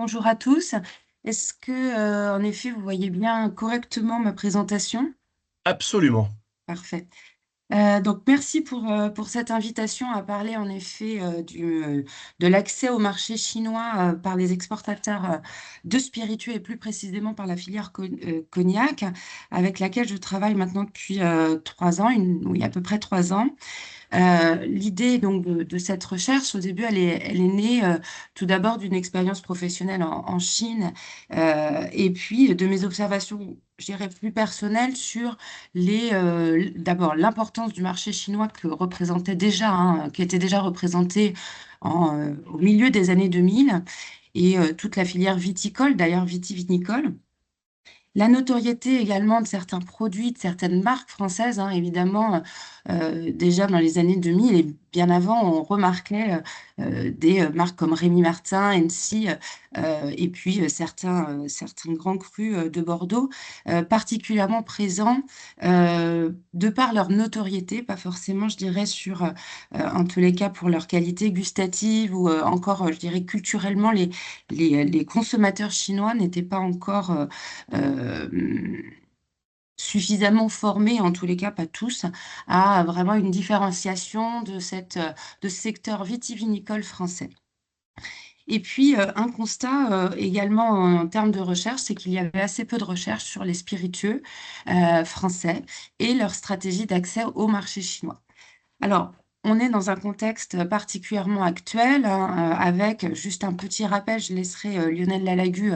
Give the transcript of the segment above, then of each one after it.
bonjour à tous. Est-ce que, en effet, vous voyez bien correctement ma présentation? Absolument. Parfait. Donc merci pour cette invitation à parler en effet, de l'accès au marché chinois, par les exportateurs, de spiritueux et plus précisément par la filière cognac, avec laquelle je travaille maintenant depuis, 3 ans, oui, à peu près 3 ans. L'idée donc de cette recherche, au début, elle est née, tout d'abord d'une expérience professionnelle en Chine, et puis de mes observations, je dirais, plus personnelles sur d'abord l'importance du marché chinois que représentait déjà, hein, qui était déjà représenté au milieu des années 2000 et toute la filière viticole, d'ailleurs vitivinicole. La notoriété également de certains produits, de certaines marques françaises, hein, évidemment, déjà dans les années 2000 et bien avant, on remarquait, des, marques comme Rémy Martin, Hennessy, et puis, certains grands crus, de Bordeaux, particulièrement présents, de par leur notoriété, pas forcément, je dirais, en tous les cas pour leur qualité gustative ou, encore, je dirais culturellement, les consommateurs chinois n'étaient pas encore, euh, suffisamment formés, en tous les cas pas tous, à vraiment une différenciation de ce secteur vitivinicole français. Et puis, un constat, également en termes de recherche, c'est qu'il y avait assez peu de recherches sur les spiritueux, français et leur stratégie d'accès au marché chinois. Alors, on est dans un contexte particulièrement actuel, hein, avec juste un petit rappel, je laisserai, Lionel Lalagu,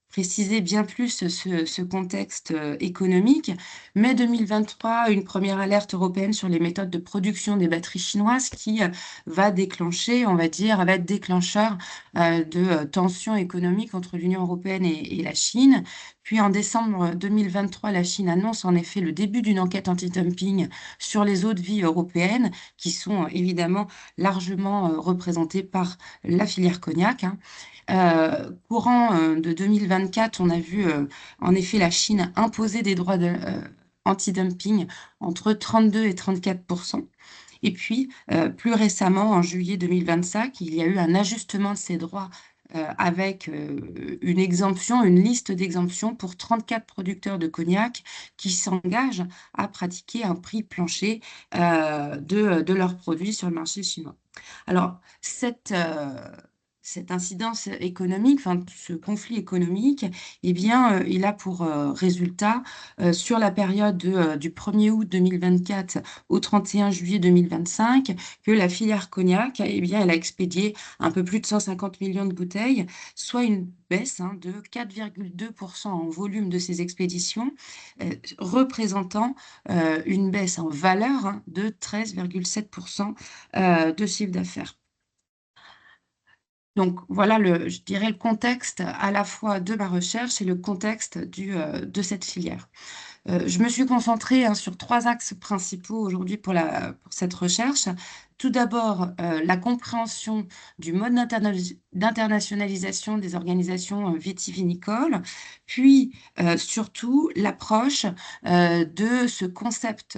préciser bien plus ce contexte, économique. Mai 2023, une première alerte européenne sur les méthodes de production des batteries chinoises qui, va déclencher, on va dire, va être déclencheur, de, tensions économiques entre l'Union européenne et la Chine. Puis en décembre 2023, la Chine annonce en effet le début d'une enquête anti-dumping sur les eaux de vie européennes qui sont, évidemment largement, représentées par la filière cognac, hein. Courant de 2024, on a vu en effet la Chine imposer des droits anti-dumping entre 32 et 34%. Et puis, plus récemment, en juillet 2025, il y a eu un ajustement de ces droits avec une exemption, une liste d'exemptions pour 34 producteurs de cognac qui s'engagent à pratiquer un prix plancher de leurs produits sur le marché chinois. Alors, cette incidence économique, enfin, ce conflit économique, eh bien, il a pour résultat, sur la période du 1er août 2024 au 31 juillet 2025, que la filière cognac, eh bien, elle a expédié un peu plus de 150 millions de bouteilles, soit une baisse, hein, de 4,2% en volume de ces expéditions, représentant une baisse en valeur, hein, de 13,7% de chiffre d'affaires. Donc voilà je dirais le contexte à la fois de ma recherche et le contexte de cette filière. Je me suis concentrée, hein, sur 3 axes principaux aujourd'hui pour cette recherche. Tout d'abord, la compréhension du mode d'internationalisation des organisations, vitivinicoles, puis, surtout l'approche, de ce concept,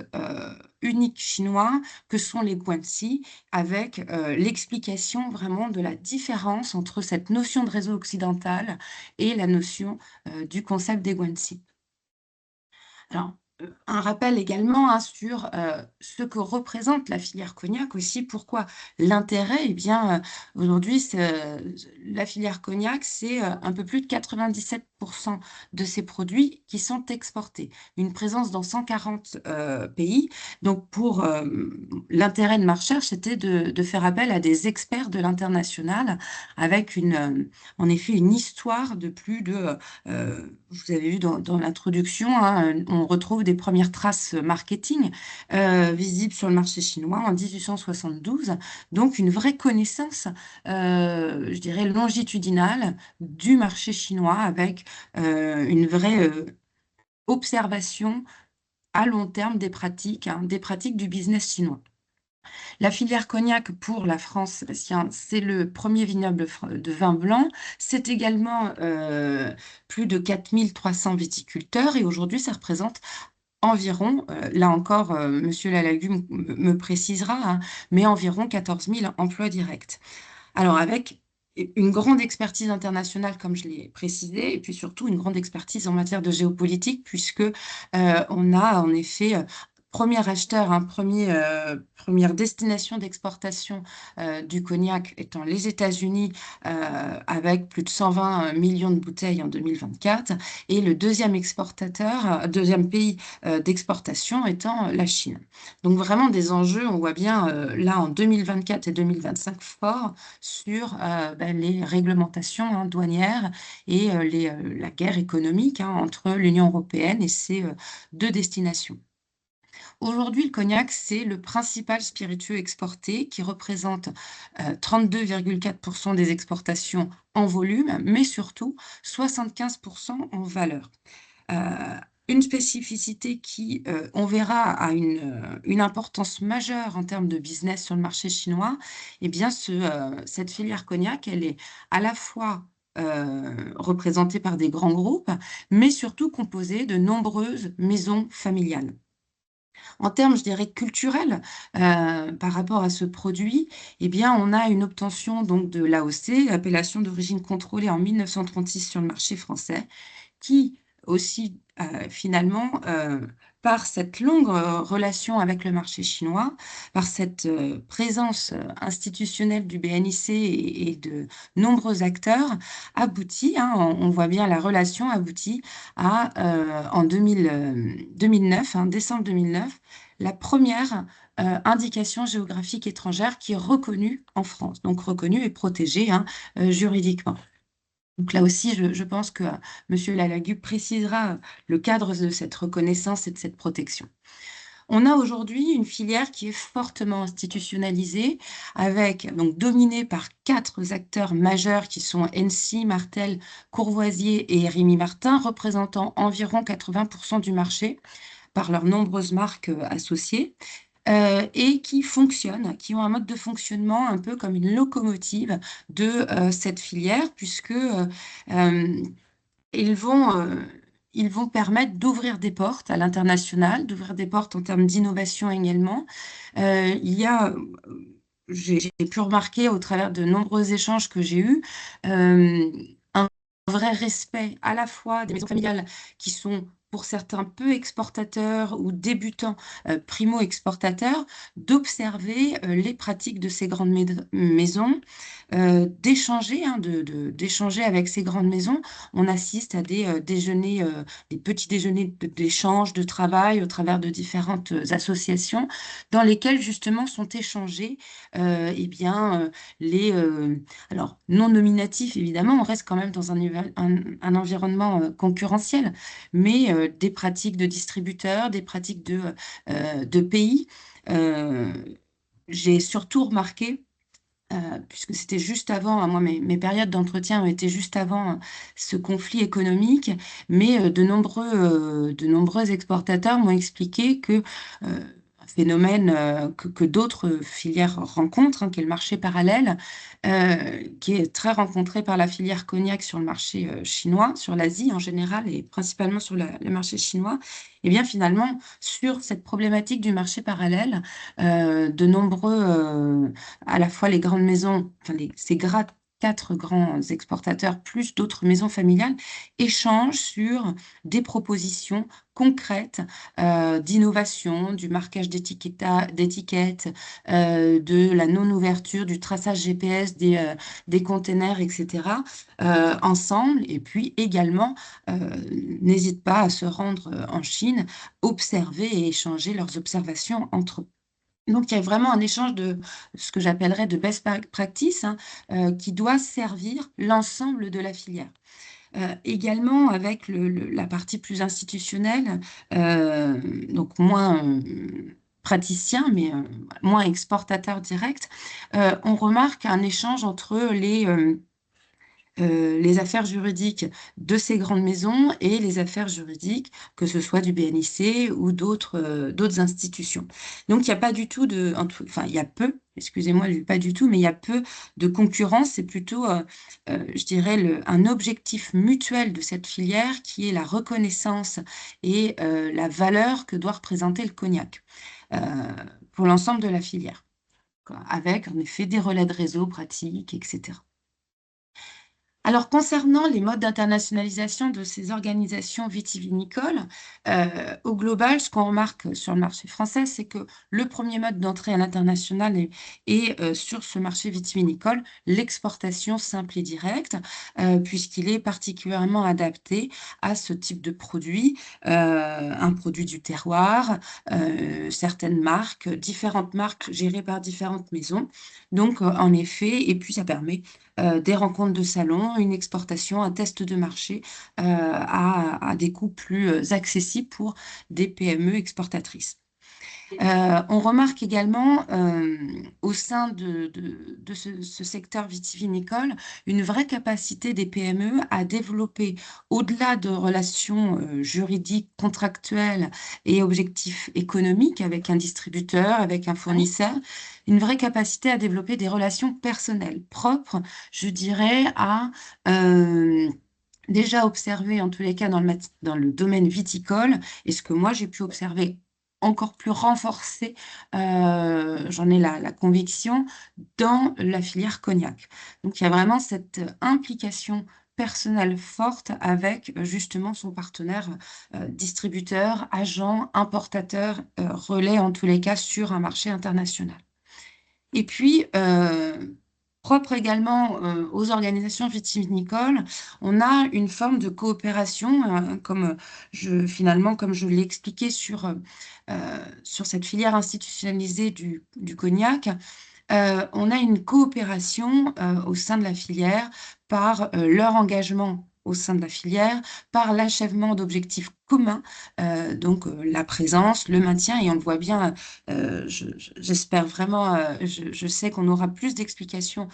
unique chinois que sont les guanxi avec, l'explication vraiment de la différence entre cette notion de réseau occidental et la notion, du concept des guanxi. Alors, un rappel également, hein, sur, ce que représente la filière cognac aussi. Pourquoi l'intérêt? Eh bien, aujourd'hui, la filière cognac, c'est, un peu plus de 97 de ces produits qui sont exportés. Une présence dans 140, pays. Donc pour, l'intérêt de ma recherche, c'était de faire appel à des experts de l'international avec en effet, une histoire de plus de, vous avez vu dans l'introduction, hein, on retrouve des premières traces marketing visibles sur le marché chinois en 1872. Donc une vraie connaissance, je dirais, longitudinale du marché chinois avec une vraie observation à long terme des pratiques, hein, des pratiques du business chinois. La filière cognac pour la France, Sébastien, c'est le premier vignoble de vin blanc. C'est également plus de 4 300 viticulteurs et aujourd'hui, ça représente environ, là encore, Monsieur Lalagu me précisera, hein, mais environ 14 000 emplois directs. Alors avec une grande expertise internationale, comme je l'ai précisé, et puis surtout une grande expertise en matière de géopolitique, puisque on a en effet premier acheteur, première destination d'exportation du cognac étant les États-Unis, avec plus de 120 millions de bouteilles en 2024, et le deuxième exportateur, deuxième pays d'exportation étant la Chine. Donc vraiment des enjeux, on voit bien là en 2024 et 2025 forts sur les réglementations douanières et la guerre économique entre l'Union européenne et ces deux destinations. Aujourd'hui, le cognac, c'est le principal spiritueux exporté qui représente 32,4% des exportations en volume, mais surtout 75% en valeur. Euh, une spécificité qui, on verra, a une importance majeure en termes de business sur le marché chinois, eh bien, cette filière cognac, elle est à la fois représentée par des grands groupes, mais surtout composée de nombreuses maisons familiales. En termes, je dirais, culturels, par rapport à ce produit, eh bien, on a une obtention donc de l'AOC, appellation d'origine contrôlée en 1936 sur le marché français, qui aussi, finalement, par cette longue relation avec le marché chinois, par cette présence institutionnelle du BNIC et de nombreux acteurs, aboutit, on voit bien la relation aboutit à, en 2009, décembre 2009, la première indication géographique étrangère qui est reconnue en France, donc reconnue et protégée juridiquement. Donc là aussi, je pense que Monsieur Lalagu précisera le cadre de cette reconnaissance et de cette protection. On a aujourd'hui une filière qui est fortement institutionnalisée, avec donc dominée par quatre acteurs majeurs qui sont NC, Martel, Courvoisier et Rémy Martin, représentant environ 80% du marché par leurs nombreuses marques associées. Et qui fonctionnent, qui ont un mode de fonctionnement un peu comme une locomotive de cette filière, puisque ils vont, euh, ils vont permettre d'ouvrir des portes à l'international, d'ouvrir des portes en termes d'innovation également. Il y a, j'ai pu remarquer au travers de nombreux échanges que j'ai eus, un vrai respect à la fois des maisons familiales qui sont pour certains peu exportateurs ou débutants primo-exportateurs, d'observer les pratiques de ces grandes maisons, d'échanger, d'échanger avec ces grandes maisons. On assiste à des déjeuners, des petits déjeuners d'échange, de travail au travers de différentes associations dans lesquelles justement sont échangés eh bien, alors non nominatifs évidemment, on reste quand même dans un environnement concurrentiel, mais des pratiques de distributeurs, des pratiques de pays. Euh, j'ai surtout remarqué puisque c'était juste avant, moi mes périodes d'entretien ont été juste avant ce conflit économique, mais de nombreux exportateurs m'ont expliqué que un phénomène que d'autres filières rencontrent, qui est le marché parallèle, qui est très rencontré par la filière cognac sur le marché chinois, sur l'Asie en général et principalement sur le marché chinois, et bien finalement sur cette problématique du marché parallèle, de nombreux à la fois les grandes maisons, quatre grands exportateurs, plus d'autres maisons familiales, échangent sur des propositions concrètes d'innovation, du marquage d'étiquettes, de la non-ouverture, du traçage GPS des containers, etc., ensemble. Et puis également, n'hésite pas à se rendre en Chine, observer et échanger leurs observations entre eux. Donc, il y a vraiment un échange de ce que j'appellerais de best practice qui doit servir l'ensemble de la filière. Également, avec la partie plus institutionnelle, donc moins praticien, mais moins exportateur direct, on remarque un échange entre les affaires juridiques de ces grandes maisons et les affaires juridiques, que ce soit du BNIC ou d'autres institutions. Donc, il n'y a pas du tout enfin, il y a peu, excusez-moi, je dis pas du tout, mais il y a peu de concurrence. C'est plutôt, je dirais, un objectif mutuel de cette filière qui est la reconnaissance et la valeur que doit représenter le cognac euh, pour l'ensemble de la filière, quoi, avec en effet des relais de réseau pratiques, etc. Alors, concernant les modes d'internationalisation de ces organisations vitivinicoles, au global, ce qu'on remarque sur le marché français, c'est que le premier mode d'entrée à l'international est, sur ce marché vitivinicole, l'exportation simple et directe, puisqu'il est particulièrement adapté à ce type de produit, un produit du terroir, certaines marques, différentes marques gérées par différentes maisons. Donc, en effet, et puis ça permet des rencontres de salon, une exportation, un test de marché à des coûts plus accessibles pour des PME exportatrices. On remarque également au sein de ce secteur vitivinicole une vraie capacité des PME à développer, au-delà de relations juridiques, contractuelles et objectifs économiques avec un distributeur, avec un fournisseur, une vraie capacité à développer des relations personnelles propres, je dirais, à déjà observer, en tous les cas dans le domaine viticole, et ce que moi j'ai pu observer encore plus renforcé, j'en ai la conviction, dans la filière cognac. Donc il y a vraiment cette implication personnelle forte avec justement son partenaire distributeur, agent, importateur, relais en tous les cas sur un marché international. Et puis, propre également aux organisations vitivinicoles, on a une forme de coopération, finalement, comme je l'ai expliqué sur cette filière institutionnalisée du cognac. On a une coopération au sein de la filière par leur engagement au sein de la filière, par l'achèvement d'objectifs communs, donc la présence, le maintien, et on le voit bien, j'espère vraiment, je sais qu'on aura plus d'explications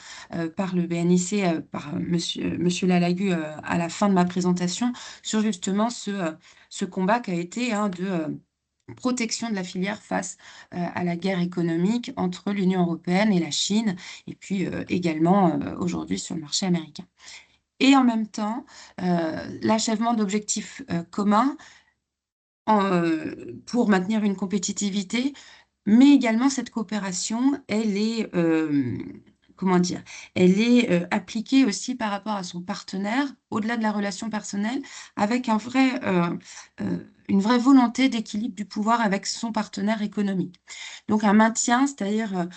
par le BNIC, par monsieur Lalagu à la fin de ma présentation, sur justement ce combat qui a été de protection de la filière face à la guerre économique entre l'Union européenne et la Chine, et puis également aujourd'hui sur le marché américain. Et en même temps, l'achèvement d'objectifs communs pour maintenir une compétitivité, mais également cette coopération, elle est, comment dire, elle est appliquée aussi par rapport à son partenaire, au-delà de la relation personnelle, avec une vraie volonté d'équilibre du pouvoir avec son partenaire économique. Donc un maintien, c'est-à-dire,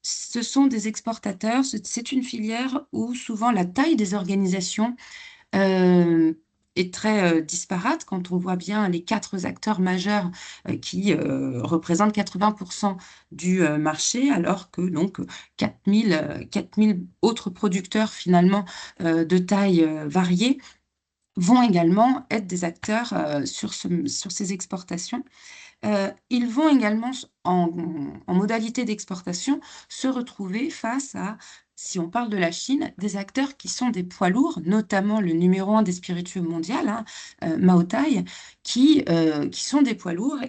ce sont des exportateurs, c'est une filière où souvent la taille des organisations est très disparate quand on voit bien les 4 acteurs majeurs qui représentent 80% du marché, alors que donc 4000 autres producteurs finalement de taille variée vont également être des acteurs sur ces exportations. Ils vont également, en modalité d'exportation, se retrouver face à, si on parle de la Chine, des acteurs qui sont des poids lourds, notamment le numéro un des spiritueux mondial, Maotai, qui sont des poids lourds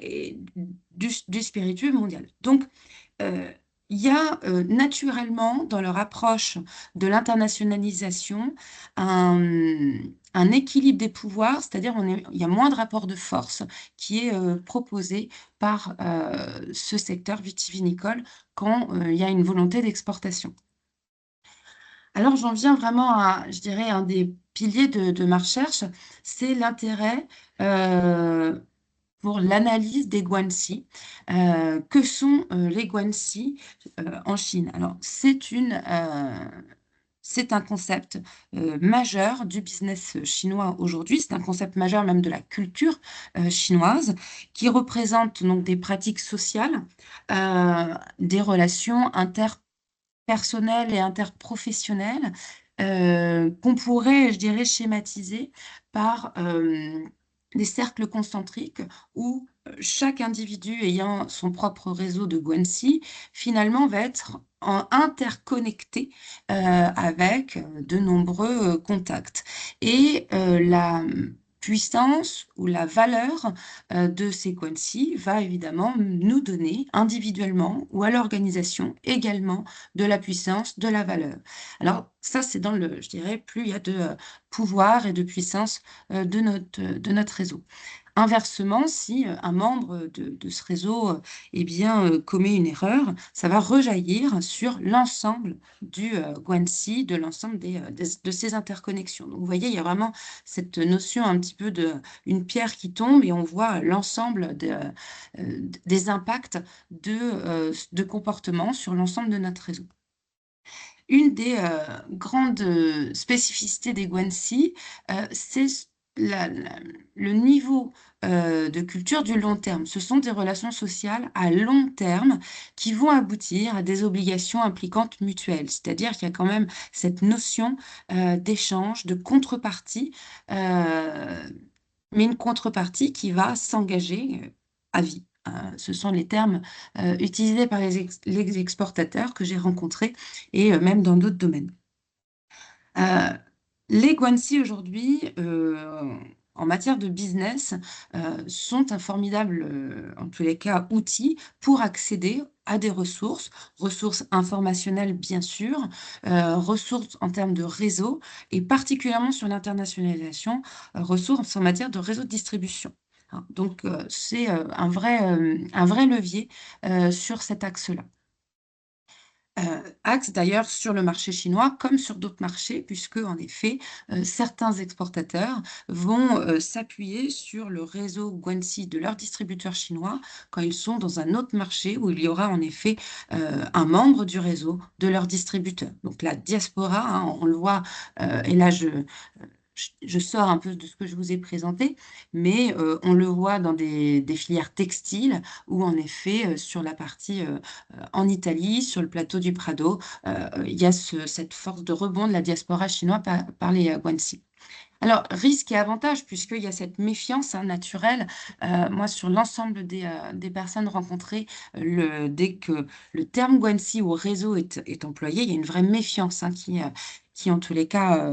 du spiritueux mondial. Donc, euh, il y a naturellement dans leur approche de l'internationalisation un, un équilibre des pouvoirs, c'est-à-dire il y a moins de rapport de force qui est proposé par ce secteur vitivinicole quand il y a une volonté d'exportation. Alors j'en viens vraiment à, je dirais, un des piliers de ma recherche, c'est l'intérêt euh, pour l'analyse des guanxi. Que sont les guanxi en Chine? Alors, c'est un concept majeur du business chinois aujourd'hui. C'est un concept majeur même de la culture chinoise qui représente donc des pratiques sociales, des relations interpersonnelles et interprofessionnelles qu'on pourrait, je dirais, schématiser par des cercles concentriques où chaque individu ayant son propre réseau de guanxi, finalement, va être interconnecté avec de nombreux contacts. Et la puissance ou la valeur de ces guanxi va évidemment nous donner individuellement ou à l'organisation également de la puissance, de la valeur. Alors ça, c'est dans je dirais, plus il y a de pouvoir et de puissance de notre réseau. Inversement, si un membre de ce réseau eh bien, commet une erreur, ça va rejaillir sur l'ensemble du Guanxi, de l'ensemble de ces interconnexions. Donc, vous voyez, il y a vraiment cette notion un petit peu de une pierre qui tombe et on voit l'ensemble des impacts de comportement sur l'ensemble de notre réseau. Une des grandes spécificités des Guanxi, c'est le niveau de culture du long terme. Ce sont des relations sociales à long terme qui vont aboutir à des obligations impliquantes mutuelles. C'est-à-dire qu'il y a quand même cette notion d'échange, de contrepartie, mais une contrepartie qui va s'engager à vie. Ce sont les termes utilisés par les exportateurs que j'ai rencontrés et même dans d'autres domaines. Euh, les Guanxi aujourd'hui, en matière de business, sont un formidable, en tous les cas, outil pour accéder à des ressources, ressources informationnelles bien sûr, ressources en termes de réseau et particulièrement sur l'internationalisation, ressources en matière de réseau de distribution. Hein. Donc, c'est un vrai levier sur cet axe-là. Axe d'ailleurs sur le marché chinois comme sur d'autres marchés puisque en effet, certains exportateurs vont, s'appuyer sur le réseau Guanxi de leurs distributeurs chinois quand ils sont dans un autre marché où il y aura en effet, un membre du réseau de leurs distributeurs. Donc la diaspora, hein, on le voit, et là je sors un peu de ce que je vous ai présenté, mais on le voit dans des filières textiles où en effet, sur la partie, en Italie, sur le plateau du Prado, il y a cette force de rebond de la diaspora chinoise par les Guanxi. Alors, risque et avantage, puisqu'il y a cette méfiance hein, naturelle. Moi, sur l'ensemble des personnes rencontrées, dès que le terme Guanxi ou réseau est employé, il y a une vraie méfiance hein, qui, en tous les cas,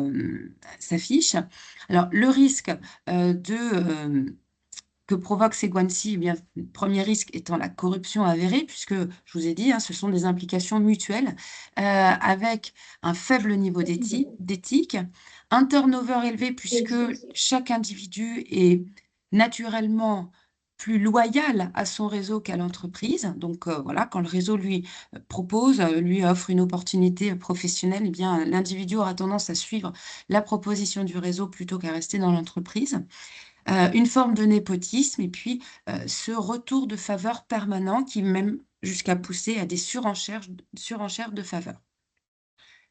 s'affiche. Alors, le risque que provoquent ces Guanxi, eh bien, le premier risque étant la corruption avérée, puisque je vous ai dit, hein, ce sont des implications mutuelles, avec un faible niveau d'éthique, un turnover élevé, puisque chaque individu est naturellement plus loyal à son réseau qu'à l'entreprise. Donc voilà, quand le réseau lui propose, lui offre une opportunité professionnelle, eh bien l'individu aura tendance à suivre la proposition du réseau plutôt qu'à rester dans l'entreprise. Une forme de népotisme et puis ce retour de faveur permanent qui même jusqu'à pousser à des surenchères de faveur.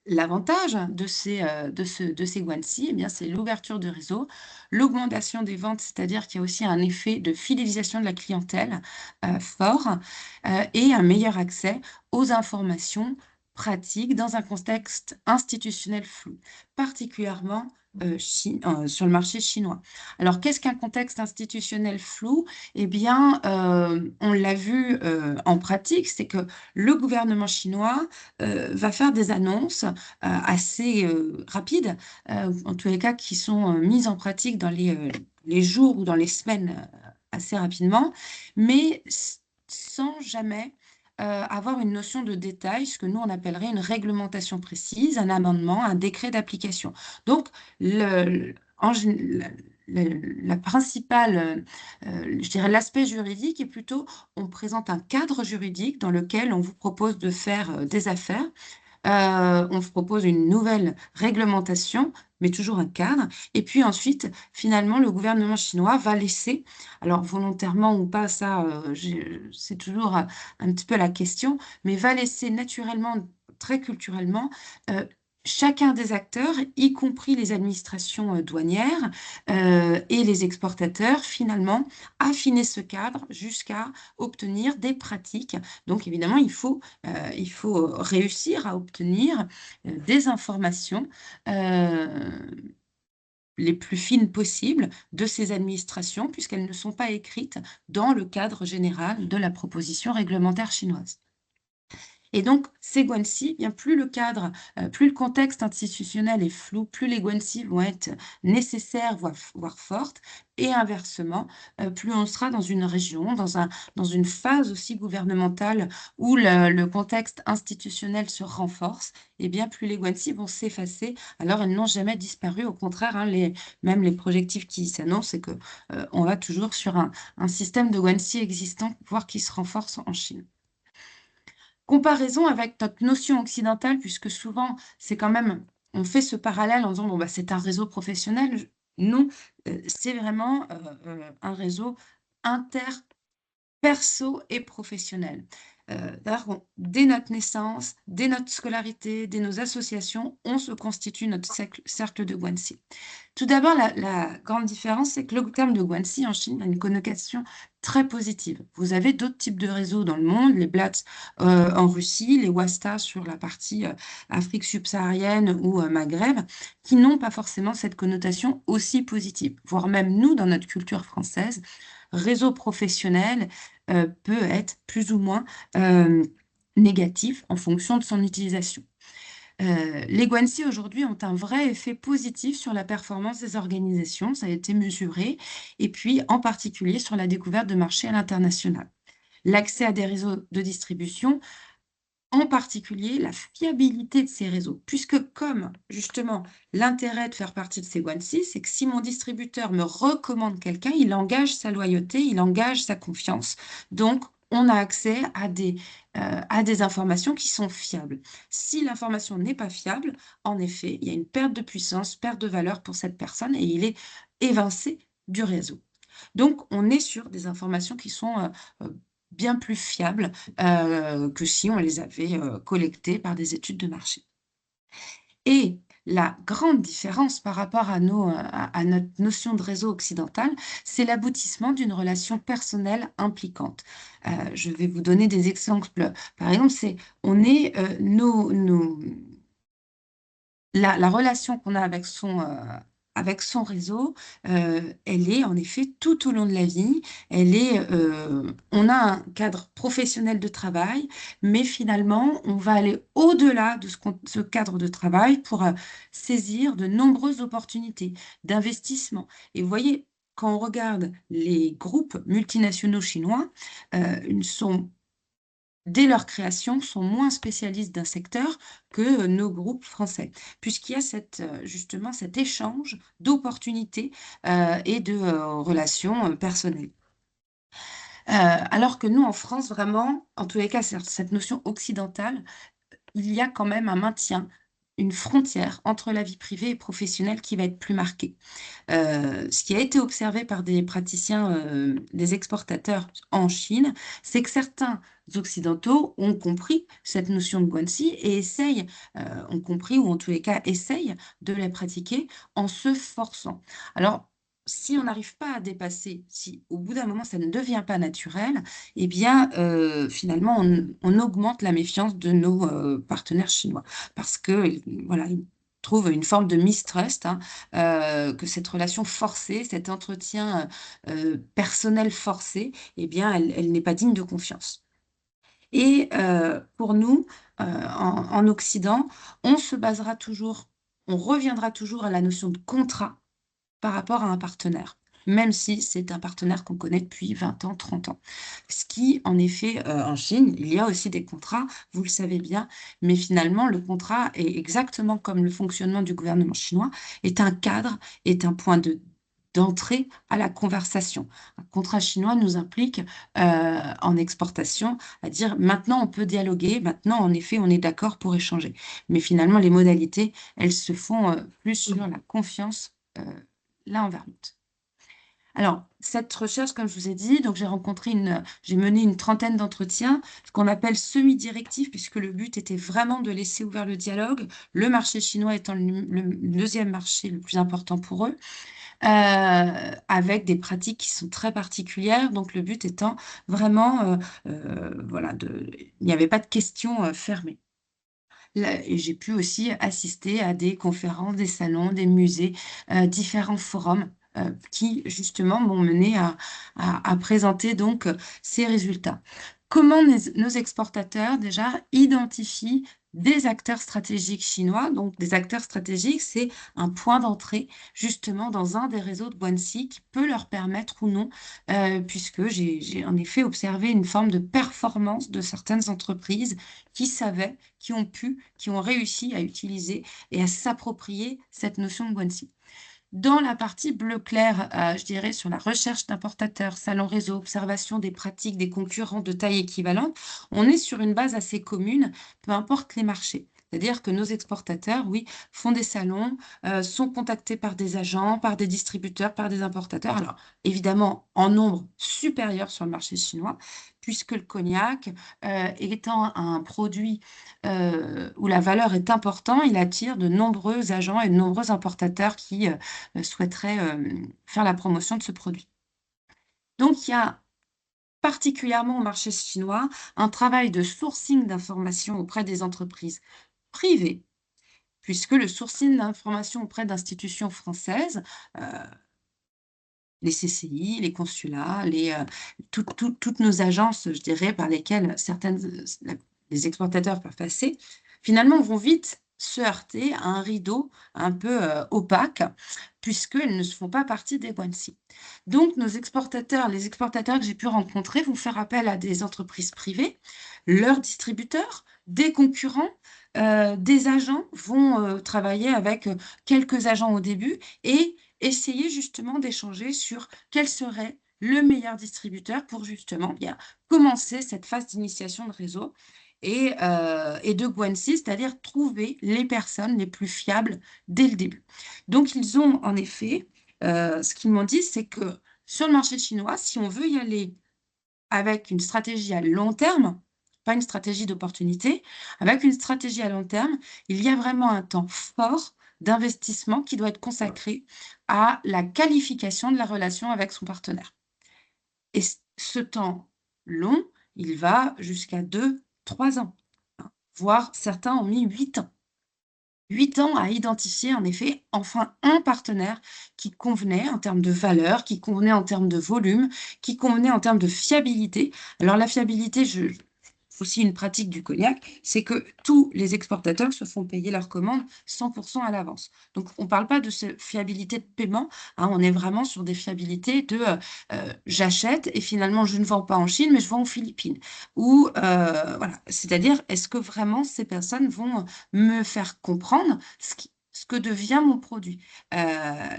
L'avantage de ces Guanxi, eh bien, c'est l'ouverture de réseau, l'augmentation des ventes, c'est-à-dire qu'il y a aussi un effet de fidélisation de la clientèle fort et un meilleur accès aux informations pratiques dans un contexte institutionnel flou, particulièrement sur le marché chinois. Alors, qu'est-ce qu'un contexte institutionnel flou? Eh bien, on l'a vu en pratique, c'est que le gouvernement chinois va faire des annonces assez rapides, en tous les cas qui sont mises en pratique dans les jours ou dans les semaines assez rapidement, mais sans jamais avoir une notion de détail, ce que nous on appellerait une réglementation précise, un amendement, un décret d'application. Donc, la principale, je dirais l'aspect juridique est plutôt, on présente un cadre juridique dans lequel on vous propose de faire des affaires. On vous propose une nouvelle réglementation, mais toujours un cadre. Et puis ensuite, finalement, le gouvernement chinois va laisser, alors volontairement ou pas, ça, c'est toujours un petit peu la question, mais va laisser naturellement, très culturellement, chacun des acteurs, y compris les administrations douanières et les exportateurs, finalement, affiner ce cadre jusqu'à obtenir des pratiques. Donc, évidemment, il faut réussir à obtenir des informations les plus fines possibles de ces administrations, puisqu'elles ne sont pas écrites dans le cadre général de la proposition réglementaire chinoise. Et donc, ces guanxi, bien plus le cadre, plus le contexte institutionnel est flou, plus les guanxi vont être nécessaires, voire fortes, et inversement, plus on sera dans une région, dans une phase aussi gouvernementale où le contexte institutionnel se renforce, et bien plus les guanxi vont s'effacer. Alors, elles n'ont jamais disparu, au contraire, hein, même les projectifs qui s'annoncent, c'est que on va toujours sur un système de guanxi existant, voire qui se renforce en Chine. Comparaison avec notre notion occidentale, puisque souvent, c'est quand même, on fait ce parallèle en disant, bon, bah, c'est un réseau professionnel. Non, c'est vraiment un réseau perso et professionnel. D'ailleurs, dès notre naissance, dès notre scolarité, dès nos associations, on se constitue notre cercle de guanxi. Tout d'abord, la grande différence, c'est que le terme de guanxi en Chine a une connotation très positive. Vous avez d'autres types de réseaux dans le monde, les Blats en Russie, les Wasta sur la partie Afrique subsaharienne ou Maghreb, qui n'ont pas forcément cette connotation aussi positive. Voire même nous, dans notre culture française, réseau professionnel peut être plus ou moins euh, négatif en fonction de son utilisation. Les guanxi aujourd'hui ont un vrai effet positif sur la performance des organisations, ça a été mesuré, et puis en particulier sur la découverte de marchés à l'international. L'accès à des réseaux de distribution, en particulier la fiabilité de ces réseaux, puisque comme justement l'intérêt de faire partie de ces guanxi, c'est que si mon distributeur me recommande quelqu'un, il engage sa loyauté, il engage sa confiance. Donc, on a accès à des informations qui sont fiables. Si l'information n'est pas fiable, en effet, il y a une perte de puissance, perte de valeur pour cette personne et il est évincé du réseau. Donc, on est sur des informations qui sont bien plus fiables que si on les avait collectées par des études de marché. Et la grande différence par rapport à notre notion de réseau occidental, c'est l'aboutissement d'une relation personnelle impliquante. Je vais vous donner des exemples. Par exemple, on est la relation qu'on a avec son réseau, elle est en effet tout au long de la vie. On a un cadre professionnel de travail, mais finalement, on va aller au-delà de ce cadre de travail pour saisir de nombreuses opportunités d'investissement. Et vous voyez, quand on regarde les groupes multinationaux chinois, ils sont dès leur création, sont moins spécialistes d'un secteur que nos groupes français, puisqu'il y a justement cet échange d'opportunités et de relations personnelles. Alors que nous, en France, vraiment, en tous les cas, cette notion occidentale, il y a quand même un maintien, une frontière entre la vie privée et professionnelle qui va être plus marquée. Ce qui a été observé par des praticiens, des exportateurs en Chine, c'est que certains occidentaux ont compris cette notion de guanxi et ont compris ou en tous les cas essayent de les pratiquer en se forçant. Alors, si on n'arrive pas à dépasser, si au bout d'un moment ça ne devient pas naturel, eh bien finalement on augmente la méfiance de nos partenaires chinois parce que voilà, ils trouvent une forme de mistrust, hein, que cette relation forcée, cet entretien personnel forcé, eh bien, elle n'est pas digne de confiance. Et pour nous, en Occident, on se basera toujours, on reviendra toujours à la notion de contrat par rapport à un partenaire, même si c'est un partenaire qu'on connaît depuis 20 ans, 30 ans. Ce qui, en effet, en Chine, il y a aussi des contrats, vous le savez bien, mais finalement, le contrat est exactement comme le fonctionnement du gouvernement chinois, est un cadre, est un point d'entrée à la conversation. Un contrat chinois nous implique en exportation à dire maintenant on peut dialoguer, maintenant en effet on est d'accord pour échanger. Mais finalement les modalités, elles se font plus sur la confiance l'un envers l'autre. Alors, cette recherche, comme je vous ai dit, donc j'ai mené une trentaine d'entretiens, ce qu'on appelle semi-directifs, puisque le but était vraiment de laisser ouvert le dialogue, le marché chinois étant le deuxième marché le plus important pour eux, avec des pratiques qui sont très particulières. Donc, le but étant vraiment, voilà, il n'y avait pas de questions fermées. Et j'ai pu aussi assister à des conférences, des salons, des musées, différents forums qui justement m'ont mené à présenter donc ces résultats. Comment nos exportateurs, déjà, identifient des acteurs stratégiques chinois? Donc, des acteurs stratégiques, c'est un point d'entrée, justement, dans un des réseaux de Guanxi qui peut leur permettre ou non, puisque j'ai en effet observé une forme de performance de certaines entreprises qui savaient, qui ont réussi à utiliser et à s'approprier cette notion de Guanxi. Dans la partie bleu clair, je dirais sur la recherche d'importateurs, salon réseau, observation des pratiques des concurrents de taille équivalente, on est sur une base assez commune, peu importe les marchés. C'est-à-dire que nos exportateurs, oui, font des salons, sont contactés par des agents, par des distributeurs, par des importateurs. Alors, évidemment, en nombre supérieur sur le marché chinois, puisque le cognac, étant un produit où la valeur est importante, il attire de nombreux agents et de nombreux importateurs qui souhaiteraient faire la promotion de ce produit. Donc, il y a particulièrement au marché chinois un travail de sourcing d'informations auprès des entreprises privées, puisque le sourcing d'informations auprès d'institutions françaises, heu, les CCI, les consulats, toutes nos agences, je dirais, par lesquelles les exportateurs peuvent passer, finalement, vont vite se heurter à un rideau un peu, opaque, puisqu'ils ne font pas partie des ONECI. Donc les exportateurs que j'ai pu rencontrer vont faire appel à des entreprises privées, leurs distributeurs, des concurrents, des agents vont, travailler avec, quelques agents au début et essayer justement d'échanger sur quel serait le meilleur distributeur pour justement bien commencer cette phase d'initiation de réseau et de Guanxi, c'est-à-dire trouver les personnes les plus fiables dès le début. Donc ils ont en effet, ce qu'ils m'ont dit, c'est que sur le marché chinois, si on veut y aller avec une stratégie à long terme, pas une stratégie d'opportunité, avec une stratégie à long terme, il y a vraiment un temps fort d'investissement qui doit être consacré à la qualification de la relation avec son partenaire. Et ce temps long, il va jusqu'à 2, 3 ans, hein, voire certains ont mis 8 ans. 8 ans à identifier en effet, enfin un partenaire qui convenait en termes de valeur, qui convenait en termes de volume, qui convenait en termes de fiabilité. Alors la fiabilité, aussi une pratique du cognac, c'est que tous les exportateurs se font payer leurs commandes 100 à l'avance. Donc on ne parle pas de fiabilité de paiement, hein, on est vraiment sur des fiabilités de, j'achète et finalement je ne vends pas en Chine, mais je vends aux Philippines. Ou, voilà, c'est-à-dire est-ce que vraiment ces personnes vont, me faire comprendre ce que devient mon produit? Heu,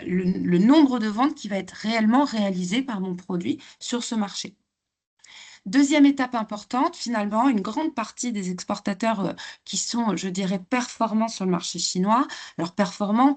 le nombre de ventes qui va être réellement réalisé par mon produit sur ce marché. Deuxième étape importante, finalement, une grande partie des exportateurs, qui sont, je dirais, performants sur le marché chinois. Alors performants,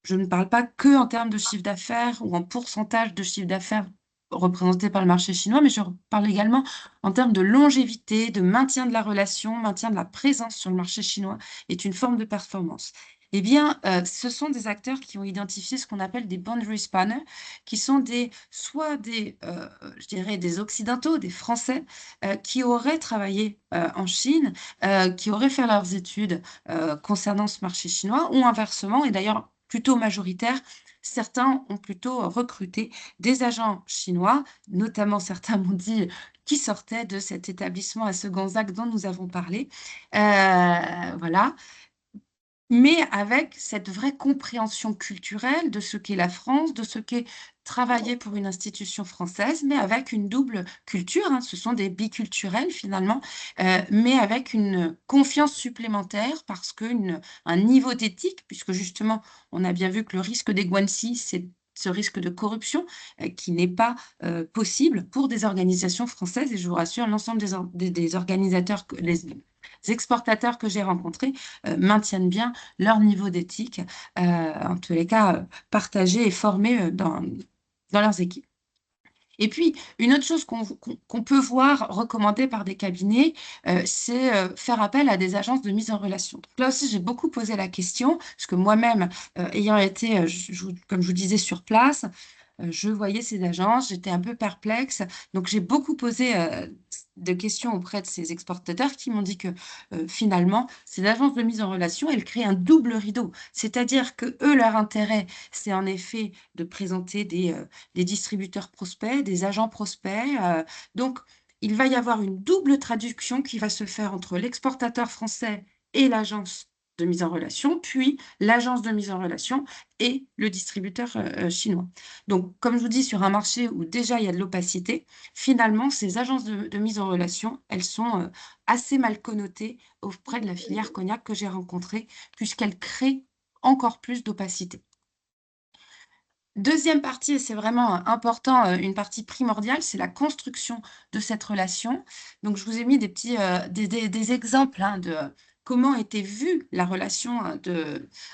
je ne parle pas que en termes de chiffre d'affaires ou en pourcentage de chiffre d'affaires représenté par le marché chinois, mais je parle également en termes de longévité, de maintien de la relation, maintien de la présence sur le marché chinois est une forme de performance. Eh bien, ce sont des acteurs qui ont identifié ce qu'on appelle des boundary spanners, qui sont soit je dirais des occidentaux, des Français, qui auraient travaillé, en Chine, qui auraient fait leurs études, concernant ce marché chinois ou inversement et d'ailleurs plutôt majoritaire, certains ont plutôt recruté des agents chinois, notamment certains m'ont dit qui sortaient de cet établissement à Segonzac dont nous avons parlé. Voilà, mais avec cette vraie compréhension culturelle de ce qu'est la France, de ce qu'est travailler pour une institution française, mais avec une double culture, hein. Ce sont des biculturels finalement, mais avec une confiance supplémentaire parce un niveau d'éthique, puisque justement, on a bien vu que le risque des Guanxi, c'est ce risque de corruption, qui n'est pas, possible pour des organisations françaises et je vous rassure, l'ensemble des organisateurs que les exportateurs que j'ai rencontrés, maintiennent bien leur niveau d'éthique, en tous les cas, partagé et formé, dans leurs équipes. Et puis, une autre chose qu'on peut voir recommandée par des cabinets, c'est, faire appel à des agences de mise en relation. Donc là aussi, j'ai beaucoup posé la question, parce que moi-même, ayant été, comme je vous disais, sur place, je voyais ces agences, j'étais un peu perplexe. Donc j'ai beaucoup posé, de questions auprès de ces exportateurs qui m'ont dit que, finalement, ces agences de mise en relation, elles créent un double rideau. C'est-à-dire que eux, leur intérêt, c'est en effet de présenter des distributeurs prospects, des agents prospects, donc il va y avoir une double traduction qui va se faire entre l'exportateur français et l'agence de mise en relation, puis l'agence de mise en relation et le distributeur chinois. Donc, comme je vous dis, sur un marché où déjà il y a de l'opacité, finalement, ces agences de mise en relation, elles sont assez mal connotées auprès de la filière cognac que j'ai rencontrée, puisqu'elles créent encore plus d'opacité. Deuxième partie, et c'est vraiment important, une partie primordiale, c'est la construction de cette relation. Donc, je vous ai mis des petits, des exemples hein, de comment était vue la relation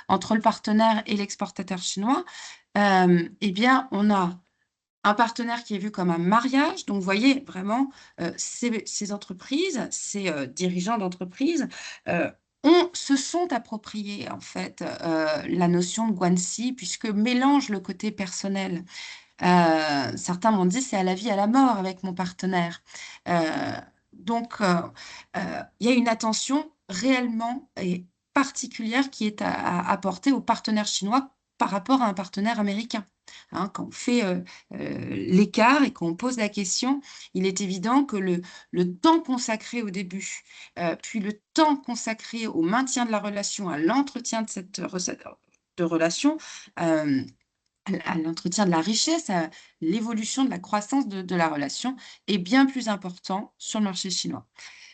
entre le partenaire et l'exportateur chinois. Eh bien, on a un partenaire qui est vu comme un mariage. Donc, vous voyez vraiment, ces entreprises, ces dirigeants d'entreprise se sont appropriés en fait la notion de guanxi puisque mélange le côté personnel. Certains m'ont dit c'est à la vie à la mort avec mon partenaire. Euh, donc, il y a une attention réellement et particulière qui est à apporter aux partenaires chinois par rapport à un partenaire américain. Hein, quand on fait l'écart et qu'on pose la question, il est évident que le temps consacré au début, puis le temps consacré au maintien de la relation, à l'entretien de de relation, euh, à l'entretien de la richesse, à l'évolution de la croissance de la relation est bien plus important sur le marché chinois.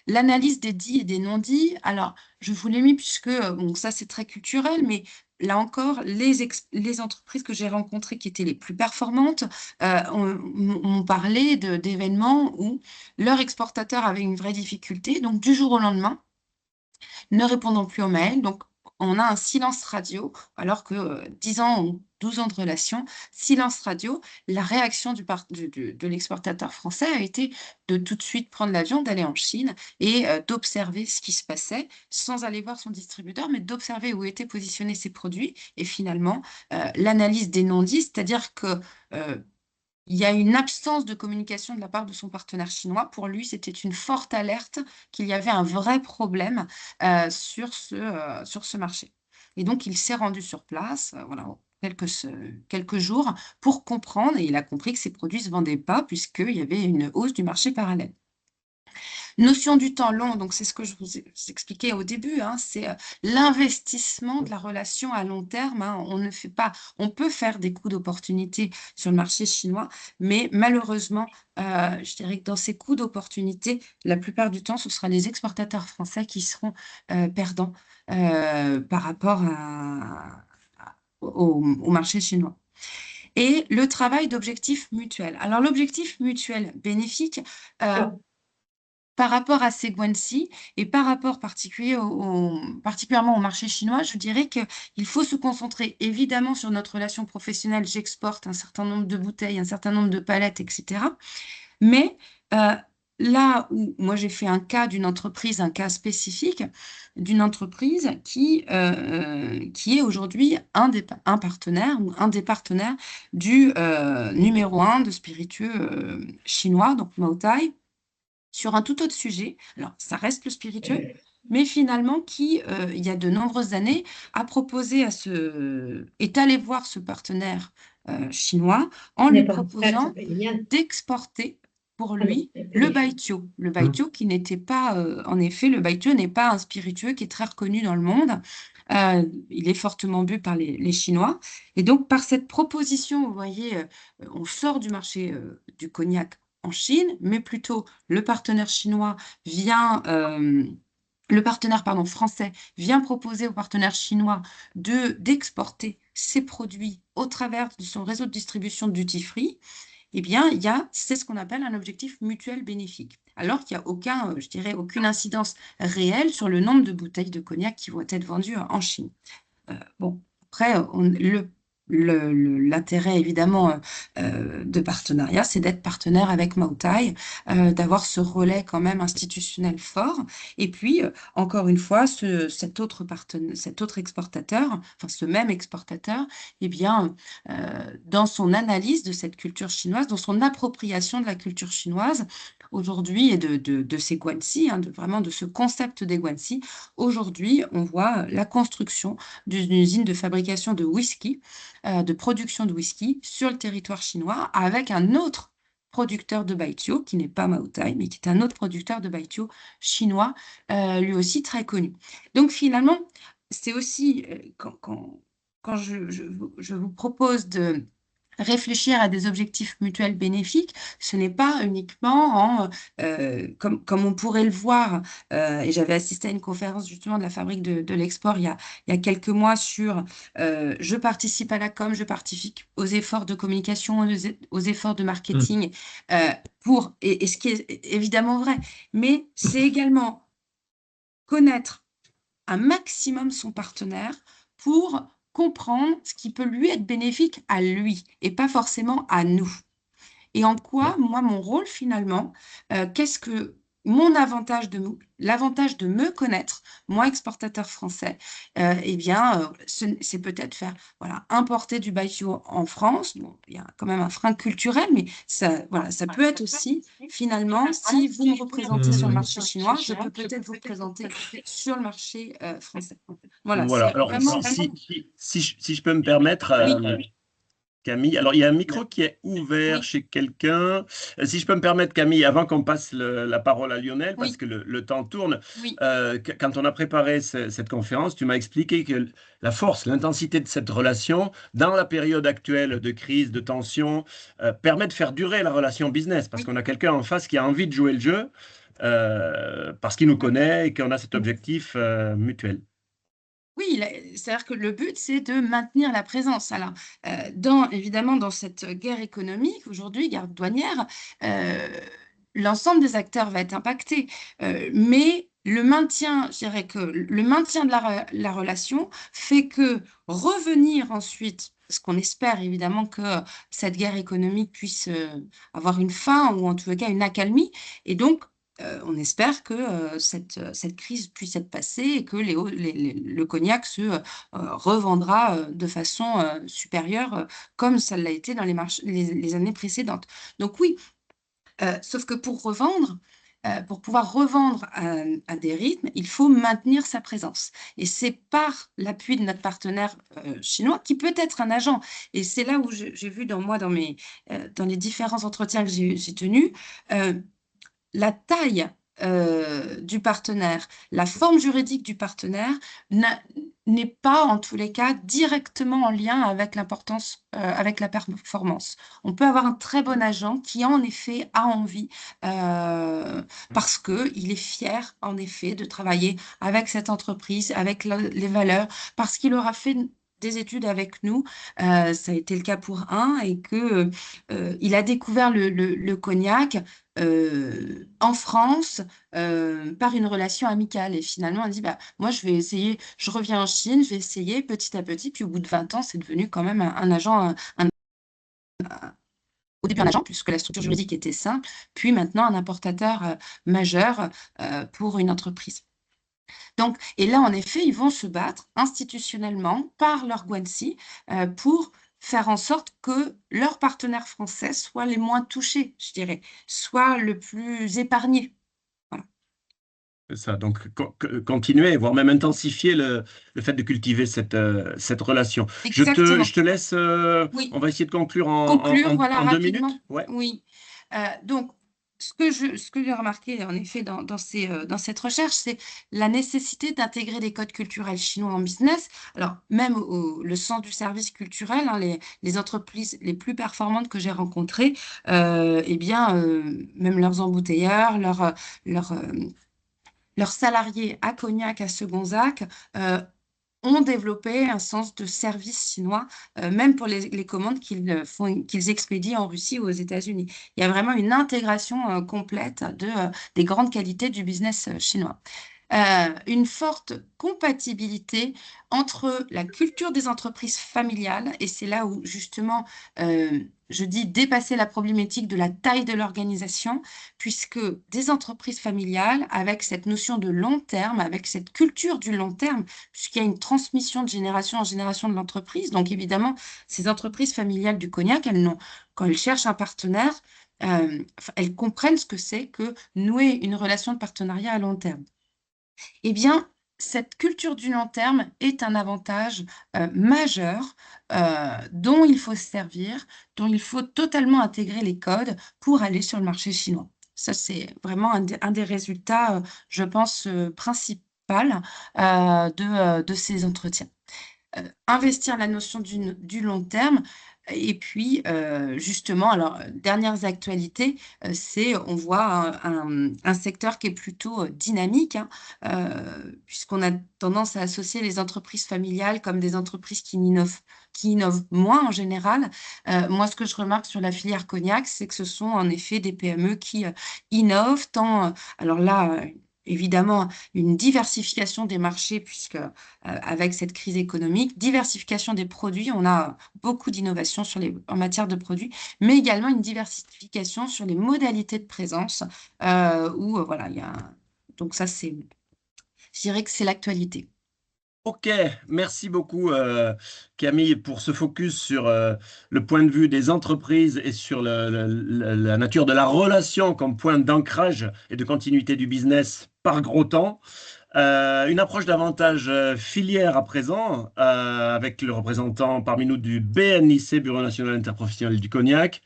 L'analyse des dits et des non-dits, alors je vous l'ai mis puisque bon, ça c'est très culturel, mais là encore, les entreprises que j'ai rencontrées qui étaient les plus performantes ont parlé d'événements où leur exportateur avait une vraie difficulté. Donc du jour au lendemain, ne répondant plus aux mails. Donc, on a un silence radio, alors que 10 ans ou 12 ans de relation, silence radio, la réaction de l'exportateur français a été de tout de suite prendre l'avion, d'aller en Chine et d'observer ce qui se passait sans aller voir son distributeur, mais d'observer où étaient positionnés ses produits et finalement l'analyse des non-dits, c'est-à-dire que il y a une absence de communication de la part de son partenaire chinois. Pour lui, c'était une forte alerte qu'il y avait un vrai problème sur ce marché. Et donc, il s'est rendu sur place, voilà, en quelques jours, pour comprendre, et il a compris que ces produits ne se vendaient pas, puisqu'il y avait une hausse du marché parallèle. Notion du temps long, donc c'est ce que je vous ai expliqué au début, hein, c'est l'investissement de la relation à long terme. Hein. On ne fait pas, on peut faire des coups d'opportunité sur le marché chinois, mais malheureusement, je dirais que dans ces coups d'opportunité, la plupart du temps, ce sera les exportateurs français qui seront perdants par rapport au marché chinois. Et le travail d'objectif mutuel. Alors, l'objectif mutuel bénéfique, par rapport à ces guanxi et par rapport particulièrement au marché chinois, je dirais qu'il faut se concentrer évidemment sur notre relation professionnelle. J'exporte un certain nombre de bouteilles, un certain nombre de palettes, etc. Mais euh, là où moi j'ai fait un cas d'une entreprise, un cas spécifique d'une entreprise qui est aujourd'hui un partenaire ou un des partenaires du numéro un de spiritueux chinois, donc Maotai sur un tout autre sujet. Alors, ça reste le spiritueux, mais finalement, qui, il y a de nombreuses années, est allé voir ce partenaire chinois en lui proposant d'exporter pour lui le baijiu. Le baijiu qui n'était pas, en effet, le baijiu n'est pas un spiritueux qui est très reconnu dans le monde. Il est fortement bu par les Chinois. Et donc, par cette proposition, vous voyez, on sort du marché du cognac en Chine, mais plutôt le partenaire chinois vient, le partenaire pardon, français vient proposer au partenaire chinois d'exporter ses produits au travers de son réseau de distribution de duty free. Eh bien, c'est ce qu'on appelle un objectif mutuel bénéfique. Alors qu'il n'y a je dirais, aucune incidence réelle sur le nombre de bouteilles de cognac qui vont être vendues en Chine. Bon, après, l'intérêt évidemment de partenariat, c'est d'être partenaire avec Maotai, d'avoir ce relais quand même institutionnel fort. Et puis, encore une fois, cet autre exportateur, enfin ce même exportateur, eh bien, dans son analyse de cette culture chinoise, dans son appropriation de la culture chinoise, aujourd'hui, et de ces guanxi, hein, vraiment de ce concept des guanxi, aujourd'hui, on voit la construction d'une usine de fabrication de whisky, de production de whisky sur le territoire chinois avec un autre producteur de baijiu, qui n'est pas Maotai, mais qui est un autre producteur de baijiu chinois, lui aussi très connu. Donc finalement, c'est aussi quand je vous propose de réfléchir à des objectifs mutuels bénéfiques, ce n'est pas uniquement comme on pourrait le voir, et j'avais assisté à une conférence justement de la Fabrique de l'export il y a quelques mois sur je participe à la com, je participe aux efforts de communication, aux efforts de Mm. marketing, et ce qui est évidemment vrai, mais c'est également connaître un maximum son partenaire pour comprendre ce qui peut lui être bénéfique à lui et pas forcément à nous. Et en quoi, Ouais. moi, mon rôle finalement, qu'est-ce que mon avantage l'avantage de me connaître, moi, exportateur français, eh bien, c'est peut-être faire, voilà, importer du baijiu en France. Bon, il y a quand même un frein culturel, mais ça, voilà, ça peut être aussi, finalement, si vous me représentez sur le Mm. marché chinois, je peux peut-être vous présenter sur le marché français. Voilà, Voilà. c'est Alors, vraiment. si je peux me permettre, Oui, Camille, alors il y a un micro qui est ouvert oui, chez quelqu'un. Si je peux me permettre, Camille, avant qu'on passe la parole à Lionel, parce oui, que le temps tourne, oui, quand on a préparé cette conférence, tu m'as expliqué que la force, l'intensité de cette relation, dans la période actuelle de crise, de tension, permet de faire durer la relation business, parce oui. qu'on a quelqu'un en face qui a envie de jouer le jeu, parce qu'il nous connaît et qu'on a cet objectif mutuel. Oui, c'est-à-dire que le but, c'est de maintenir la présence. Alors, évidemment, dans cette guerre économique, aujourd'hui, guerre douanière, euh, l'ensemble des acteurs va être impacté. Mais le maintien, je dirais que le maintien de la relation fait que revenir ensuite, parce qu'on espère évidemment que cette guerre économique puisse avoir une fin ou en tout cas une accalmie, et donc on espère que cette crise puisse être passée et que le cognac se revendra de façon supérieure, comme ça l'a été dans les années précédentes. Donc oui, sauf que pour pouvoir revendre à des rythmes, il faut maintenir sa présence. Et c'est par l'appui de notre partenaire chinois, qui peut être un agent. Et c'est là où j'ai vu dans les différents entretiens que j'ai tenus, euh, la taille du partenaire, la forme juridique du partenaire n'a- n'est pas, en tous les cas, directement en lien avec l'importance, avec la performance. On peut avoir un très bon agent qui, en effet, a envie, parce qu'il est fier, en effet, de travailler avec cette entreprise, avec les valeurs, parce qu'il aura fait des études avec nous, ça a été le cas pour un, et que il a découvert le cognac en France par une relation amicale. Et finalement, elle dit, bah, moi, je vais essayer, je reviens en Chine, je vais essayer petit à petit. Puis au bout de 20 ans, c'est devenu quand même un agent, au début un agent, puisque la structure juridique était simple, puis maintenant un importateur majeur pour une entreprise. Donc, et là, en effet, ils vont se battre institutionnellement par leur Guanxi pour faire en sorte que leurs partenaires français soient les moins touchés, je dirais, soient le plus épargnés. Voilà. C'est ça, donc continuer, voire même intensifier le fait de cultiver cette relation. Je Exactement. te laisse, on Oui. va essayer de conclure Conclure, voilà, en deux rapidement. minutes. Ouais, Oui. Donc, ce que j'ai remarqué, en effet, dans cette recherche, c'est la nécessité d'intégrer des codes culturels chinois en business. Alors, même le sens du service culturel, hein, les entreprises les plus performantes que j'ai rencontrées, eh bien, même leurs embouteilleurs, leurs, euh, leurs salariés à Cognac, à Segonzac, euh, ont développé un sens de service chinois, même pour les commandes qu'ils expédient en Russie ou aux États-Unis. Il y a vraiment une intégration complète des grandes qualités du business chinois. Une forte compatibilité entre la culture des entreprises familiales, et c'est là où justement je dis dépasser la problématique de la taille de l'organisation, puisque des entreprises familiales, avec cette notion de long terme, avec cette culture du long terme, puisqu'il y a une transmission de génération en génération de l'entreprise, donc évidemment, ces entreprises familiales du cognac, quand elles cherchent un partenaire, elles comprennent ce que c'est que nouer une relation de partenariat à long terme. Eh bien, cette culture du long terme est un avantage majeur dont il faut se servir, dont il faut totalement intégrer les codes pour aller sur le marché chinois. Ça, c'est vraiment un des résultats, je pense, principal de ces entretiens. Investir la notion du long terme et puis, justement alors, dernières actualités, c'est on voit un secteur qui est plutôt, dynamique, hein, puisqu'on a tendance à associer les entreprises familiales comme des entreprises qui innovent moins en général. Moi, ce que je remarque sur la filière cognac, c'est que ce sont en effet des PME qui, innovent tant, alors là, évidemment, une diversification des marchés puisque, avec cette crise économique, diversification des produits. On a beaucoup d'innovations en matière de produits, mais également une diversification sur les modalités de présence, où, voilà, il y a donc ça, je dirais que c'est l'actualité. Ok, merci beaucoup Camille pour ce focus sur le point de vue des entreprises et sur la nature de la relation comme point d'ancrage et de continuité du business par gros temps. Une approche davantage filière à présent, avec le représentant parmi nous du BNIC, Bureau national interprofessionnel du cognac,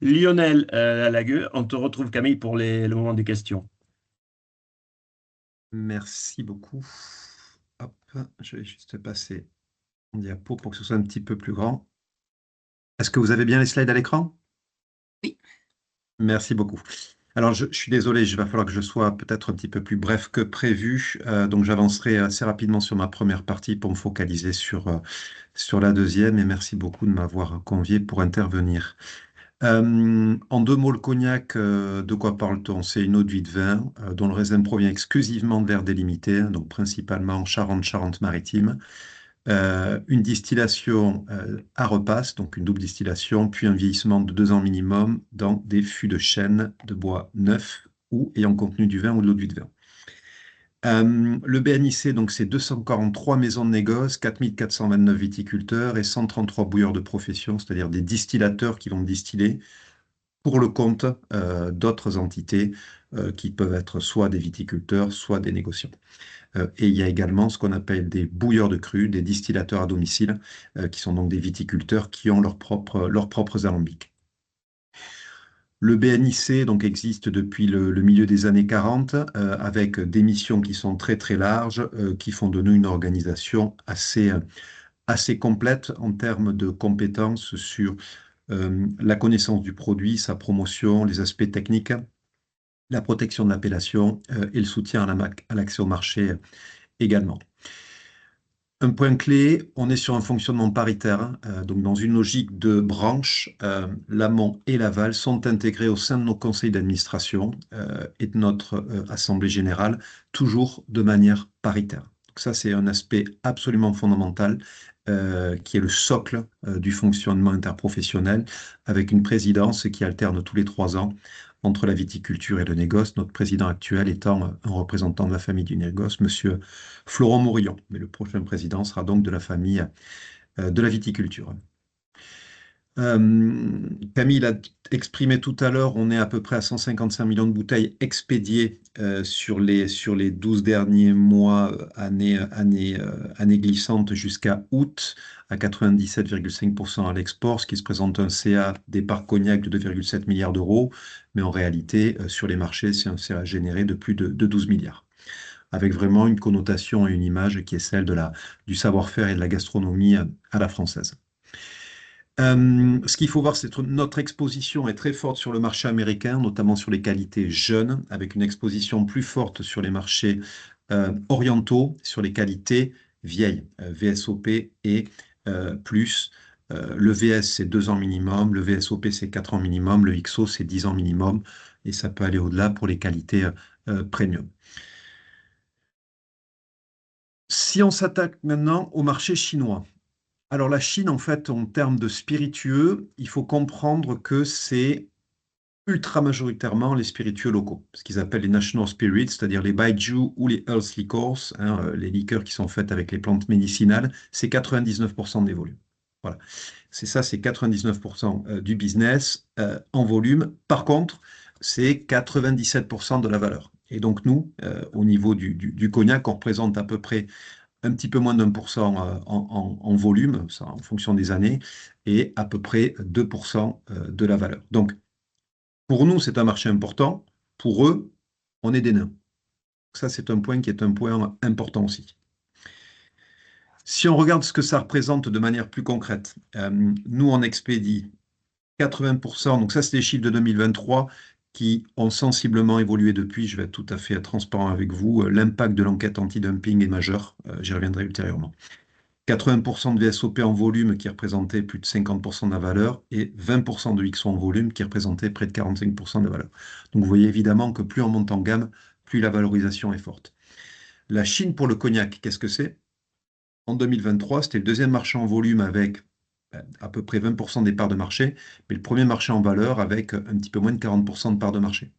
Lionel Lagueux. On te retrouve Camille pour le moment des questions. Merci beaucoup. Hop, je vais juste passer en diapo pour que ce soit un petit peu plus grand. Est-ce que vous avez bien les slides à l'écran? Oui. Merci beaucoup. Alors, je suis désolé, il va falloir que je sois peut-être un petit peu plus bref que prévu. Donc, j'avancerai assez rapidement sur ma première partie pour me focaliser sur la deuxième. Et merci beaucoup de m'avoir convié pour intervenir. En deux mots, le cognac, de quoi parle-t-on? C'est une eau de vie de vin dont le raisin provient exclusivement d'aires délimitées, hein, donc principalement Charente, Charente-Maritime. Une distillation à repasse, donc une double distillation, puis un vieillissement de 2 ans minimum dans des fûts de chêne de bois neuf ou ayant contenu du vin ou de l'eau de vie de vin. Le BNIC, donc, c'est 243 maisons de négoce, 4429 viticulteurs et 133 bouilleurs de profession, c'est-à-dire des distillateurs qui vont distiller pour le compte d'autres entités qui peuvent être soit des viticulteurs, soit des négociants. Et il y a également ce qu'on appelle des bouilleurs de cru, des distillateurs à domicile, qui sont donc des viticulteurs qui ont leurs propres alambics. Le BNIC donc, existe depuis le milieu des années 40, avec des missions qui sont très très larges, qui font de nous une organisation assez complète en termes de compétences sur la connaissance du produit, sa promotion, les aspects techniques, la protection de l'appellation et le soutien à l'accès au marché également. Un point clé, on est sur un fonctionnement paritaire, hein, donc dans une logique de branche, l'amont et l'aval sont intégrés au sein de nos conseils d'administration et de notre assemblée générale, toujours de manière paritaire. Donc ça, c'est un aspect absolument fondamental qui est le socle du fonctionnement interprofessionnel, avec une présidence qui alterne tous les 3 ans entre la viticulture et le négoce, notre président actuel étant un représentant de la famille du négoce, Monsieur Florent Mourillon. Mais le prochain président sera donc de la famille de la viticulture. Camille l'a exprimé tout à l'heure, on est à peu près à 155 millions de bouteilles expédiées sur les 12 derniers mois, année glissante jusqu'à août, à 97,5% à l'export, ce qui se présente un CA des parcs cognac de 2,7 milliards d'euros, mais en réalité, sur les marchés, c'est un CA généré de plus de 12 milliards, avec vraiment une connotation et une image qui est celle du savoir-faire et de la gastronomie à la française. Ce qu'il faut voir, c'est que notre exposition est très forte sur le marché américain, notamment sur les qualités jeunes, avec une exposition plus forte sur les marchés orientaux, sur les qualités vieilles, VSOP et plus. Le VS, c'est 2 ans minimum, le VSOP, c'est 4 ans minimum, le XO, c'est 10 ans minimum, et ça peut aller au-delà pour les qualités premium. Si on s'attaque maintenant au marché chinois, alors la Chine, en fait, en termes de spiritueux, il faut comprendre que c'est ultra majoritairement les spiritueux locaux, ce qu'ils appellent les national spirits, c'est-à-dire les baijiu ou les earth liquors, hein, les liqueurs qui sont faites avec les plantes médicinales, c'est 99% des volumes. Voilà, c'est 99% du business en volume. Par contre, c'est 97% de la valeur. Et donc nous, au niveau du cognac, on représente à peu près un petit peu moins d'1% en volume, ça, en fonction des années, et à peu près 2% de la valeur. Donc pour nous, c'est un marché important. Pour eux, on est des nains. Ça, c'est un point qui est un point important aussi. Si on regarde ce que ça représente de manière plus concrète, nous, on expédie 80%, donc ça, c'est les chiffres de 2023 qui ont sensiblement évolué depuis. Je vais être tout à fait transparent avec vous. L'impact de l'enquête anti-dumping est majeur. J'y reviendrai ultérieurement. 80% de VSOP en volume qui représentait plus de 50% de la valeur et 20% de XO en volume qui représentait près de 45% de la valeur. Donc vous voyez évidemment que plus on monte en gamme, plus la valorisation est forte. La Chine pour le cognac, qu'est-ce que c'est? En 2023, c'était le deuxième marché en volume avec à peu près 20% des parts de marché, mais le premier marché en valeur avec un petit peu moins de 40% de parts de marché.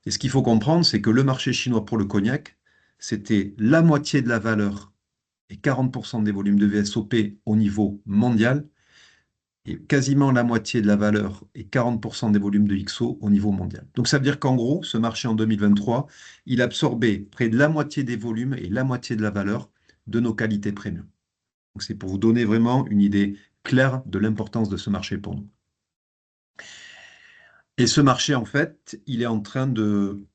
Et ce qu'il faut comprendre, c'est que le marché chinois pour le cognac, c'était la moitié de la valeur et 40% des volumes de VSOP au niveau mondial, et quasiment la moitié de la valeur et 40% des volumes de XO au niveau mondial. Donc ça veut dire qu'en gros, ce marché en 2023, il absorbait près de la moitié des volumes et la moitié de la valeur de nos qualités premium. Donc c'est pour vous donner vraiment une idée claire de l'importance de ce marché pour nous. Et ce marché, en fait, il est en train de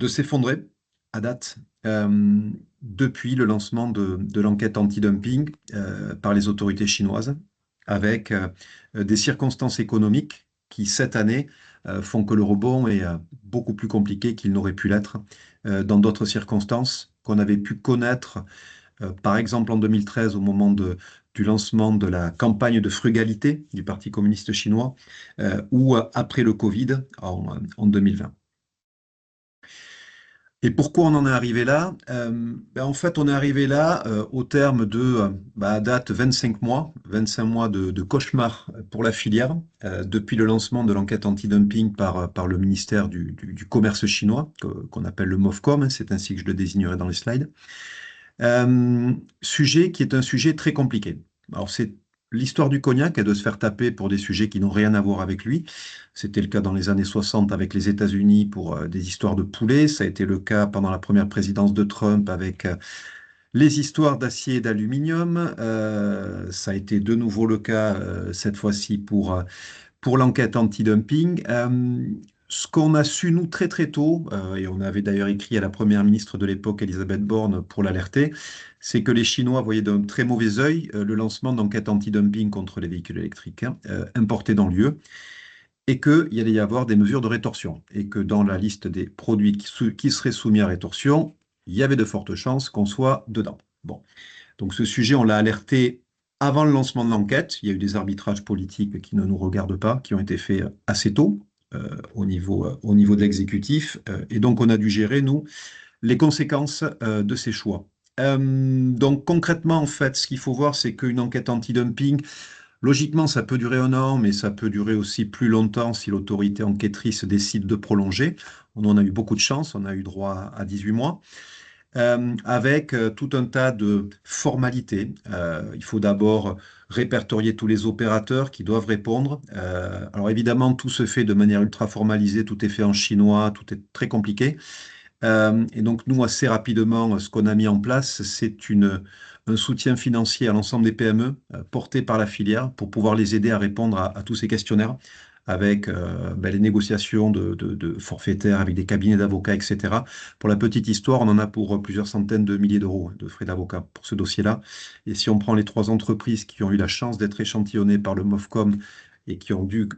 s'effondrer à date depuis le lancement de l'enquête anti-dumping par les autorités chinoises, avec des circonstances économiques qui, cette année, font que le rebond est beaucoup plus compliqué qu'il n'aurait pu l'être dans d'autres circonstances qu'on avait pu connaître, par exemple en 2013, au moment du lancement de la campagne de frugalité du Parti communiste chinois, ou après le Covid en 2020. Et pourquoi on en est arrivé là? En fait, on est arrivé là au terme de, à date, 25 mois de cauchemar pour la filière, depuis le lancement de l'enquête anti-dumping par le ministère du Commerce chinois, qu'on appelle le MOFCOM, c'est ainsi que je le désignerai dans les slides. Sujet qui est un sujet très compliqué. Alors, c'est l'histoire du cognac est de se faire taper pour des sujets qui n'ont rien à voir avec lui. C'était le cas dans les années 60 avec les États-Unis pour des histoires de poulets. Ça a été le cas pendant la première présidence de Trump avec les histoires d'acier et d'aluminium. Ça a été de nouveau le cas cette fois-ci pour l'enquête anti-dumping. Ce qu'on a su, nous, très très tôt, et on avait d'ailleurs écrit à la première ministre de l'époque, Elisabeth Borne, pour l'alerter, c'est que les Chinois voyaient d'un très mauvais œil le lancement d'enquêtes anti-dumping contre les véhicules électriques importés dans l'UE, et qu'il y allait y avoir des mesures de rétorsion, et que dans la liste des produits qui seraient soumis à rétorsion, il y avait de fortes chances qu'on soit dedans. Bon. Donc ce sujet, on l'a alerté avant le lancement de l'enquête. Il y a eu des arbitrages politiques qui ne nous regardent pas, qui ont été faits assez tôt au niveau de l'exécutif. Et donc on a dû gérer, nous, les conséquences de ces choix. Donc concrètement, en fait, ce qu'il faut voir, c'est qu'une enquête anti-dumping, logiquement, ça peut durer 1 an, mais ça peut durer aussi plus longtemps si l'autorité enquêtrice décide de prolonger. On en a eu beaucoup de chance, on a eu droit à 18 mois. Avec tout un tas de formalités. Il faut d'abord répertorier tous les opérateurs qui doivent répondre. Alors évidemment, tout se fait de manière ultra formalisée, tout est fait en chinois, tout est très compliqué. Et donc nous, assez rapidement, ce qu'on a mis en place, c'est un soutien financier à l'ensemble des PME porté par la filière pour pouvoir les aider à répondre à tous ces questionnaires avec les négociations de forfaitaires avec des cabinets d'avocats, etc. Pour la petite histoire, on en a pour plusieurs centaines de milliers d'euros de frais d'avocat pour ce dossier-là. Et si on prend les 3 entreprises qui ont eu la chance d'être échantillonnées par le MOFCOM et qui ont dû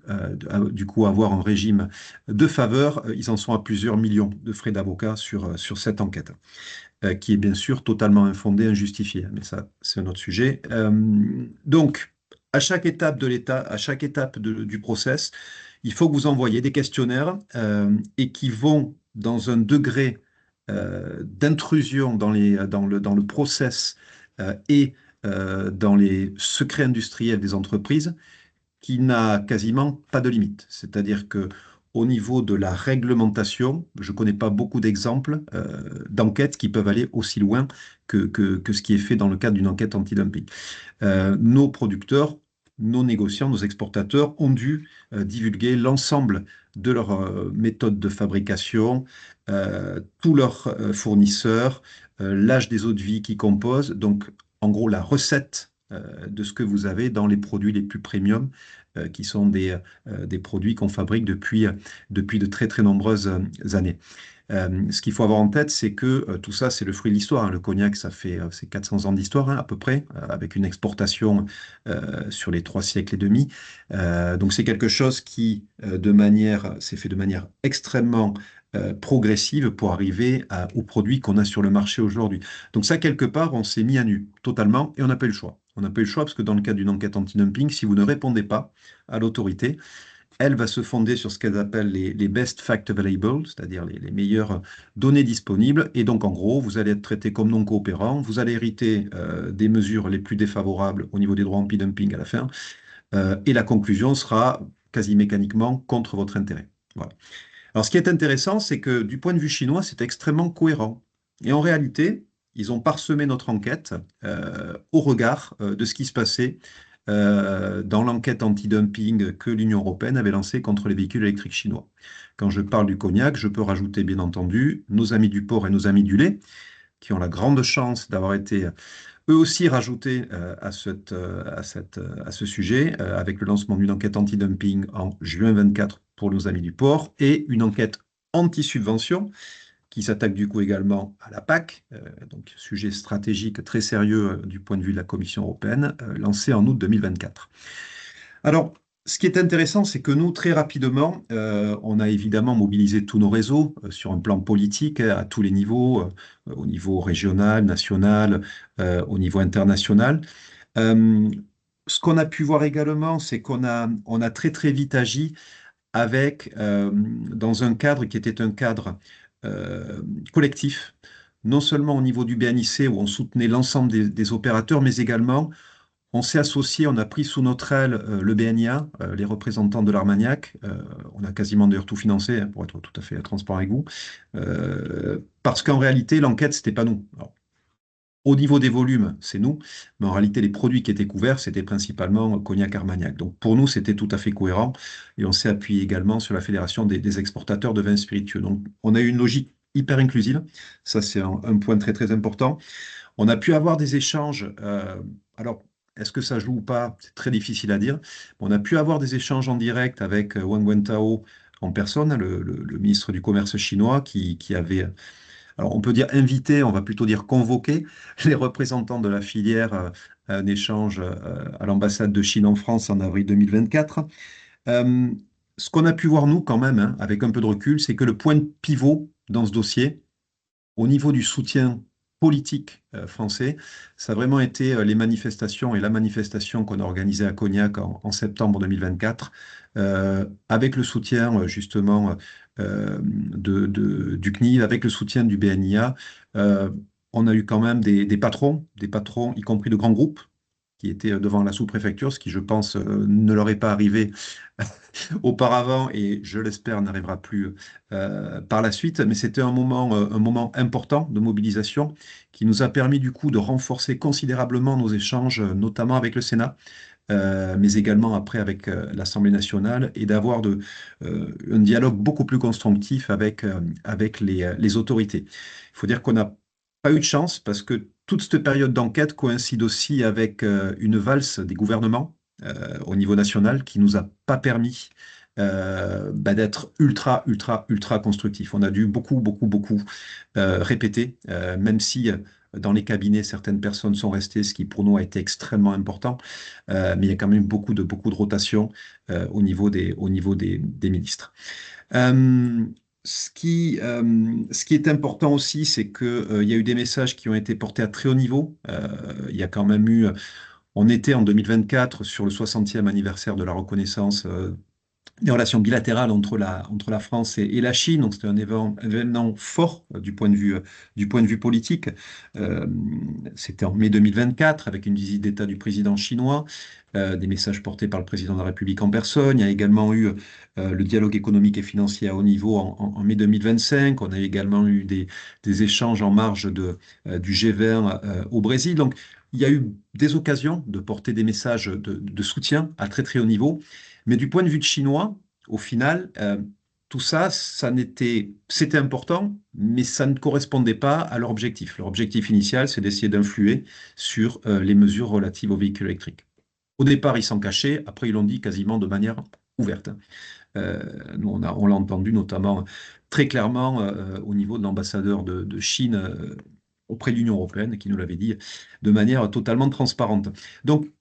du coup avoir un régime de faveur, ils en sont à plusieurs millions de frais d'avocat sur cette enquête, qui est bien sûr totalement infondée, injustifiée. Mais ça, c'est un autre sujet. Donc, à chaque étape de l'état, à chaque étape du process, il faut que vous envoyiez des questionnaires et qui vont dans un degré d'intrusion dans le process et dans les secrets industriels des entreprises qui n'a quasiment pas de limite. C'est-à-dire que au niveau de la réglementation, je ne connais pas beaucoup d'exemples d'enquêtes qui peuvent aller aussi loin que ce qui est fait dans le cadre d'une enquête anti-dumping. Nos producteurs, nos négociants, nos exportateurs ont dû divulguer l'ensemble de leur méthode de fabrication, tous leurs fournisseurs, l'âge des eaux de vie qui composent. Donc, en gros, la recette de ce que vous avez dans les produits les plus premium, qui sont des produits qu'on fabrique depuis de très, très nombreuses années. Ce qu'il faut avoir en tête, c'est que tout ça, c'est le fruit de l'histoire, hein. Le cognac, ça fait c'est 400 ans d'histoire, hein, à peu près, avec une exportation sur les 3 siècles et demi. Donc c'est quelque chose qui, s'est fait de manière extrêmement progressive pour arriver aux produits qu'on a sur le marché aujourd'hui. Donc ça, quelque part, on s'est mis à nu totalement et on n'a pas eu le choix. On n'a pas eu le choix parce que dans le cadre d'une enquête anti-dumping, si vous ne répondez pas à l'autorité, elle va se fonder sur ce qu'elle appelle les best fact available, c'est-à-dire les meilleures données disponibles. Et donc, en gros, vous allez être traité comme non coopérant, vous allez hériter des mesures les plus défavorables au niveau des droits anti-dumping à la fin, et la conclusion sera quasi mécaniquement contre votre intérêt. Voilà. Alors, ce qui est intéressant, c'est que du point de vue chinois, c'est extrêmement cohérent. Et en réalité, ils ont parsemé notre enquête au regard de ce qui se passait dans l'enquête anti-dumping que l'Union européenne avait lancée contre les véhicules électriques chinois. Quand je parle du cognac, je peux rajouter bien entendu nos amis du porc et nos amis du lait, qui ont la grande chance d'avoir été eux aussi rajoutés à ce sujet, avec le lancement d'une enquête anti-dumping en juin 24 pour nos amis du porc et une enquête anti-subvention qui s'attaque du coup également à la PAC, donc sujet stratégique très sérieux du point de vue de la Commission européenne, lancé en août 2024. Alors, ce qui est intéressant, c'est que nous, très rapidement, on a évidemment mobilisé tous nos réseaux sur un plan politique, à tous les niveaux, au niveau régional, national, au niveau international. Euh, Ce qu'on a pu voir également, c'est on a très très vite agi dans un cadre qui était un cadre euh, collectif, non seulement au niveau du BNIC où on soutenait l'ensemble des opérateurs, mais également on s'est associé, on a pris sous notre aile le BNIA, les représentants de l'Armagnac. On a quasiment d'ailleurs tout financé, hein, pour être tout à fait transparent avec vous, parce qu'en réalité, l'enquête, c'était pas nous. Alors, au niveau des volumes, c'est nous, mais en réalité, les produits qui étaient couverts, c'était principalement Cognac Armagnac. Donc pour nous, c'était tout à fait cohérent et on s'est appuyé également sur la Fédération des exportateurs de vins spiritueux. Donc on a eu une logique hyper inclusive, ça c'est un point très très important. On a pu avoir des échanges, alors est-ce que ça joue ou pas? C'est très difficile à dire. On a pu avoir des échanges en direct avec Wang Wentao en personne, le ministre du Commerce chinois, qui avait, alors on peut dire invité, on va plutôt dire convoqué, les représentants de la filière à un échange à l'ambassade de Chine en France en avril 2024. Euh, Ce qu'on a pu voir, nous, quand même, hein, avec un peu de recul, c'est que le point de pivot dans ce dossier, au niveau du soutien politique français, ça a vraiment été les manifestations et la manifestation qu'on a organisée à Cognac en septembre 2024, avec le soutien justement du CNIL, avec le soutien du BNIA. Euh, on a eu quand même des patrons, y compris de grands groupes, qui étaient devant la sous-préfecture, ce qui, je pense, ne leur est pas arrivé auparavant et je l'espère n'arrivera plus par la suite. Mais c'était un moment important de mobilisation qui nous a permis du coup de renforcer considérablement nos échanges, notamment avec le Sénat. Mais également après avec l'Assemblée nationale et d'avoir un dialogue beaucoup plus constructif avec les autorités. Il faut dire qu'on n'a pas eu de chance parce que toute cette période d'enquête coïncide aussi avec une valse des gouvernements au niveau national qui nous a pas permis d'être ultra, ultra, ultra constructif. On a dû beaucoup, beaucoup, beaucoup répéter, même si dans les cabinets, certaines personnes sont restées, ce qui pour nous a été extrêmement important. Mais il y a quand même beaucoup de rotation au niveau des ministres. Euh, ce qui est important aussi, c'est qu'il y a eu des messages qui ont été portés à très haut niveau. Il y a quand même eu, on était en 2024 sur le 60e anniversaire de la reconnaissance des relations bilatérales entre la France et la Chine. Donc c'était un événement fort du point de vue politique. Euh, C'était en mai 2024 avec une visite d'État du président chinois, des messages portés par le président de la République en personne. Il y a également eu le dialogue économique et financier à haut niveau en mai 2025. On a également eu des échanges en marge du G20 au Brésil. Donc il y a eu des occasions de porter des messages de soutien à très très haut niveau. Mais du point de vue de chinois, au final, tout ça, c'était important, mais ça ne correspondait pas à leur objectif. Leur objectif initial, c'est d'essayer d'influer sur les mesures relatives aux véhicules électriques. Au départ, ils s'en cachaient, après, ils l'ont dit quasiment de manière ouverte. Nous, on l'a entendu notamment très clairement au niveau de l'ambassadeur de Chine auprès de l'Union européenne, qui nous l'avait dit de manière totalement transparente. Donc,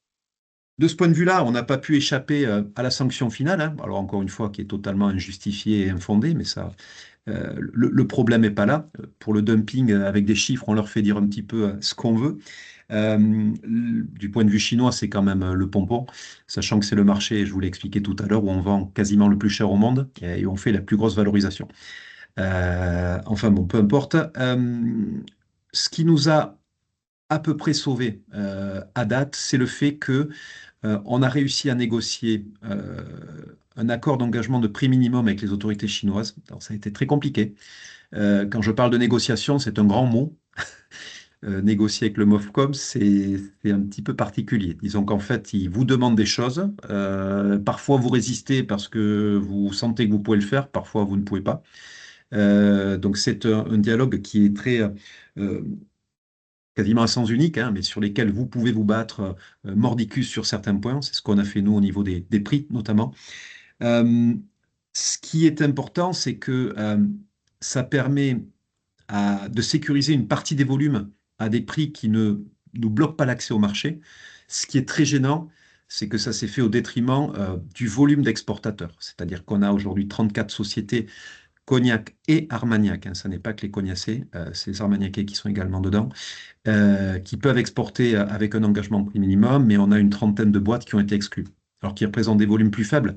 de ce point de vue-là, on n'a pas pu échapper à la sanction finale, hein. Alors encore une fois, qui est totalement injustifiée et infondée, mais ça, le problème n'est pas là. Pour le dumping, avec des chiffres, on leur fait dire un petit peu ce qu'on veut. Du point de vue chinois, c'est quand même le pompon, sachant que c'est le marché, je vous l'ai expliqué tout à l'heure, où on vend quasiment le plus cher au monde et on fait la plus grosse valorisation. Enfin bon, peu importe. Ce qui nous a à peu près sauvé à date, c'est le fait que on a réussi à négocier un accord d'engagement de prix minimum avec les autorités chinoises. Alors, ça a été très compliqué. Quand je parle de négociation, c'est un grand mot. Négocier avec le MOFCOM, c'est un petit peu particulier. Disons qu'en fait, ils vous demandent des choses. Parfois, vous résistez parce que vous sentez que vous pouvez le faire. Parfois, vous ne pouvez pas. Donc, c'est un dialogue qui est très quasiment à sens unique, hein, mais sur lesquels vous pouvez vous battre mordicus sur certains points. C'est ce qu'on a fait nous au niveau des prix, notamment. Euh, Ce qui est important, c'est que ça permet de sécuriser une partie des volumes à des prix qui ne nous bloquent pas l'accès au marché. Ce qui est très gênant, c'est que ça s'est fait au détriment du volume d'exportateurs. C'est-à-dire qu'on a aujourd'hui 34 sociétés Cognac et Armagnac, hein, ça n'est pas que les cognacés, c'est les Armagnacais qui sont également dedans, qui peuvent exporter avec un engagement de prix minimum, mais on a une trentaine de boîtes qui ont été exclues, alors qui représentent des volumes plus faibles,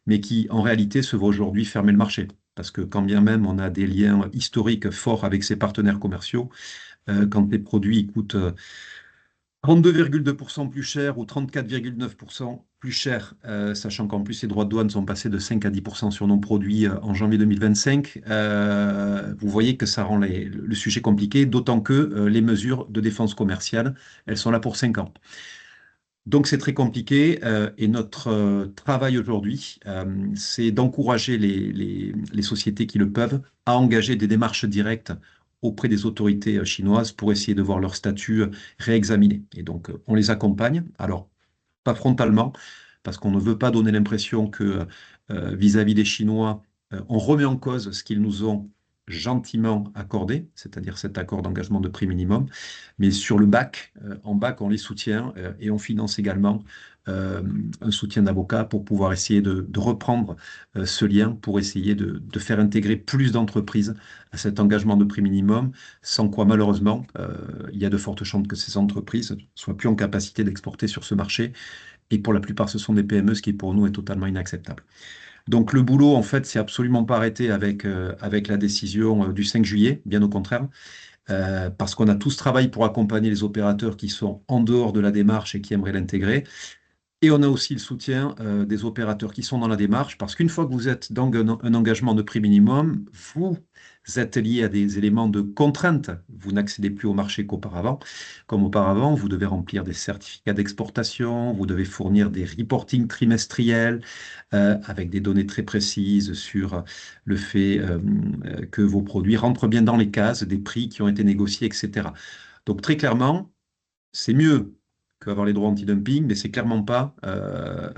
mais qui en réalité se voient aujourd'hui fermer le marché. Parce que quand bien même on a des liens historiques forts avec ses partenaires commerciaux, quand les produits coûtent 32,2% plus cher ou 34,9% plus cher, sachant qu'en plus les droits de douane sont passés de 5 à 10% sur nos produits en janvier 2025, vous voyez que ça rend le sujet compliqué, d'autant que les mesures de défense commerciale, elles sont là pour 5 ans. Donc c'est très compliqué et notre travail aujourd'hui, c'est d'encourager les sociétés qui le peuvent à engager des démarches directes auprès des autorités chinoises pour essayer de voir leur statut réexaminé. Et donc on les accompagne, alors pas frontalement, parce qu'on ne veut pas donner l'impression que vis-à-vis des Chinois, on remet en cause ce qu'ils nous ont gentiment accordé, c'est-à-dire cet accord d'engagement de prix minimum. Mais sur le bac, en bac, on les soutient et on finance également un soutien d'avocat pour pouvoir essayer de reprendre ce lien, pour essayer de faire intégrer plus d'entreprises à cet engagement de prix minimum, sans quoi malheureusement, il y a de fortes chances que ces entreprises ne soient plus en capacité d'exporter sur ce marché. Et pour la plupart, ce sont des PME, ce qui pour nous est totalement inacceptable. Donc le boulot, en fait, c'est absolument pas arrêté avec la décision du 5 juillet, bien au contraire, parce qu'on a tout ce travail pour accompagner les opérateurs qui sont en dehors de la démarche et qui aimeraient l'intégrer. Et on a aussi le soutien des opérateurs qui sont dans la démarche, parce qu'une fois que vous êtes dans un engagement de prix minimum, vous êtes lié à des éléments de contrainte. Vous n'accédez plus au marché qu'auparavant. Comme auparavant, vous devez remplir des certificats d'exportation, vous devez fournir des reportings trimestriels avec des données très précises sur le fait que vos produits rentrent bien dans les cases des prix qui ont été négociés, etc. Donc très clairement, c'est mieux qu'avoir les droits anti-dumping, mais c'est clairement pas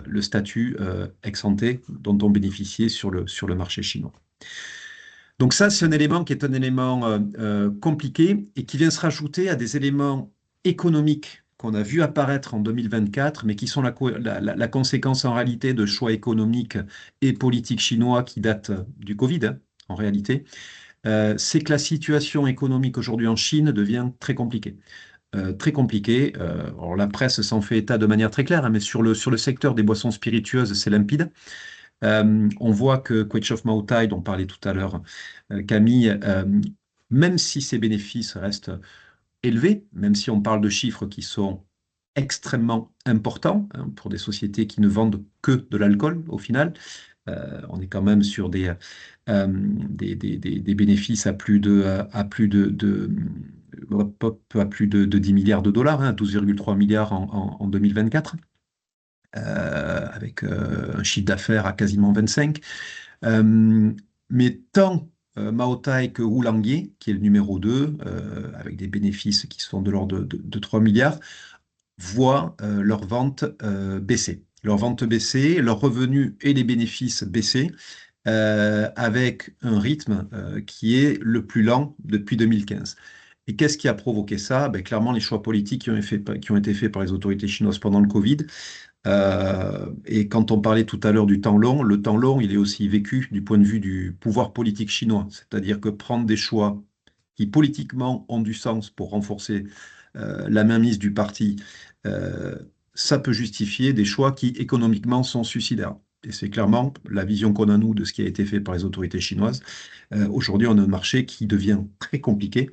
le statut ex ante dont on bénéficiait sur le marché chinois. Donc ça, c'est un élément qui est un élément compliqué et qui vient se rajouter à des éléments économiques qu'on a vu apparaître en 2024, mais qui sont la conséquence en réalité de choix économiques et politiques chinois qui datent du Covid, hein, en réalité. C'est que la situation économique aujourd'hui en Chine devient très compliquée. Très compliqué. Alors la presse s'en fait état de manière très claire, hein, mais sur le secteur des boissons spiritueuses, c'est limpide. On voit que Kweichow Moutai, dont parlait tout à l'heure Camille, même si ses bénéfices restent élevés, même si on parle de chiffres qui sont extrêmement importants hein, pour des sociétés qui ne vendent que de l'alcool au final, on est quand même sur des bénéfices à plus de 10 milliards de dollars, hein, 12,3 milliards en 2024, avec un chiffre d'affaires à quasiment 25. mais tant Mao Tai que Wu-Languier, qui est le numéro 2, avec des bénéfices qui sont de l'ordre de 3 milliards, voient leurs ventes baisser. Leurs ventes baisser, leurs revenus et les bénéfices baisser, avec un rythme qui est le plus lent depuis 2015. Et qu'est-ce qui a provoqué ça? Ben, clairement, les choix politiques qui ont été faits par les autorités chinoises pendant le Covid. Et quand on parlait tout à l'heure du temps long, le temps long, il est aussi vécu du point de vue du pouvoir politique chinois. C'est-à-dire que prendre des choix qui politiquement ont du sens pour renforcer la mainmise du parti, euh, ça peut justifier des choix qui économiquement sont suicidaires. Et c'est clairement la vision qu'on a, nous, de ce qui a été fait par les autorités chinoises. Aujourd'hui, on a un marché qui devient très compliqué,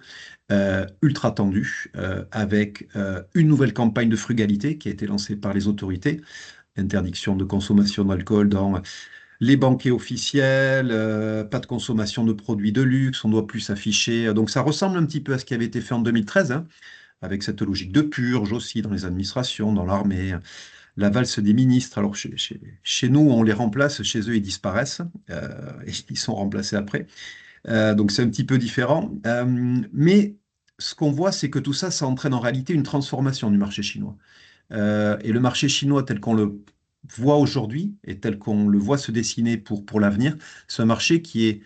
ultra tendu, avec une nouvelle campagne de frugalité qui a été lancée par les autorités, interdiction de consommation d'alcool dans les banquets officiels, pas de consommation de produits de luxe, on doit plus s'afficher. Donc ça ressemble un petit peu à ce qui avait été fait en 2013, hein, avec cette logique de purge aussi dans les administrations, dans l'armée, la valse des ministres. Alors chez nous, on les remplace, chez eux, ils disparaissent, et ils sont remplacés après. Donc c'est un petit peu différent. Mais ce qu'on voit, c'est que tout ça, ça entraîne en réalité une transformation du marché chinois. Et le marché chinois tel qu'on le voit aujourd'hui et tel qu'on le voit se dessiner pour l'avenir, c'est un marché qui est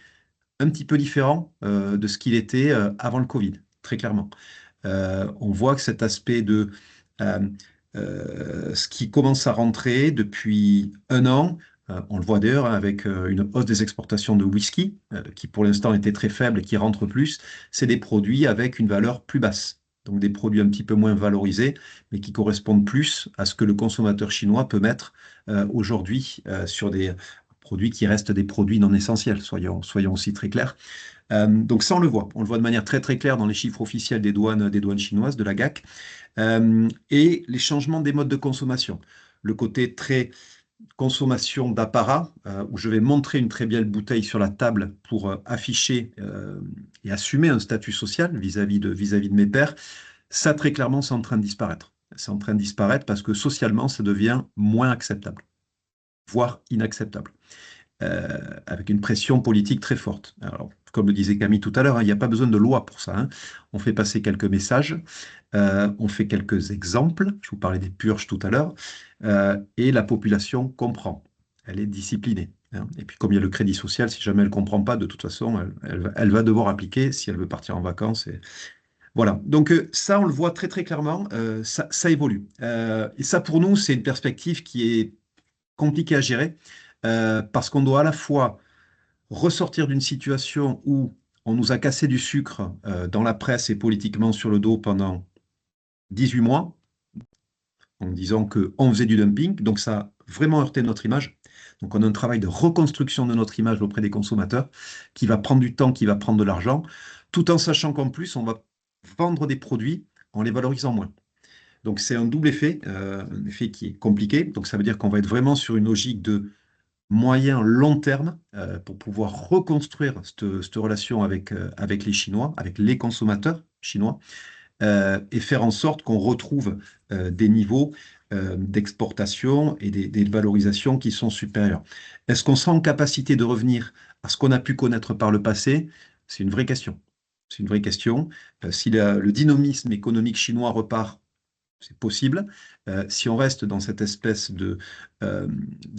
un petit peu différent de ce qu'il était avant le Covid, très clairement. On voit que cet aspect de euh, ce qui commence à rentrer depuis un an, on le voit d'ailleurs hein, avec une hausse des exportations de whisky, qui pour l'instant était très faible et qui rentre plus, c'est des produits avec une valeur plus basse. Donc des produits un petit peu moins valorisés, mais qui correspondent plus à ce que le consommateur chinois peut mettre aujourd'hui sur des produits qui restent des produits non essentiels, soyons aussi très clairs. Donc ça, on le voit de manière très très claire dans les chiffres officiels des douanes chinoises, de la GAC, et les changements des modes de consommation. Le côté très consommation d'apparat, où je vais montrer une très belle bouteille sur la table pour afficher et assumer un statut social vis-à-vis de mes pairs, ça très clairement, c'est en train de disparaître. C'est en train de disparaître parce que socialement, ça devient moins acceptable, voire inacceptable, avec une pression politique très forte. Alors, comme le disait Camille tout à l'heure, hein, il n'y a pas besoin de loi pour ça, hein. On fait passer quelques messages, on fait quelques exemples. Je vous parlais des purges tout à l'heure, et la population comprend. Elle est disciplinée, hein. Et puis, comme il y a le crédit social, si jamais elle ne comprend pas, de toute façon, elle va devoir appliquer si elle veut partir en vacances. Voilà. Donc, ça, on le voit très, très clairement, ça évolue. Et ça, pour nous, c'est une perspective qui est compliquée à gérer, parce qu'on doit à la fois ressortir d'une situation où on nous a cassé du sucre dans la presse et politiquement sur le dos pendant 18 mois, en disant qu'on faisait du dumping. Donc ça a vraiment heurté notre image. Donc on a un travail de reconstruction de notre image auprès des consommateurs qui va prendre du temps, qui va prendre de l'argent, tout en sachant qu'en plus, on va vendre des produits en les valorisant moins. Donc c'est un double effet, un effet qui est compliqué. Donc ça veut dire qu'on va être vraiment sur une logique de moyen long terme pour pouvoir reconstruire cette relation avec les Chinois, avec les consommateurs chinois, et faire en sorte qu'on retrouve des niveaux d'exportation et des valorisations qui sont supérieurs. Est-ce qu'on sera en capacité de revenir à ce qu'on a pu connaître par le passé? C'est une vraie question. C'est une vraie question. Si le dynamisme économique chinois repart, c'est possible. Si on reste dans cette espèce de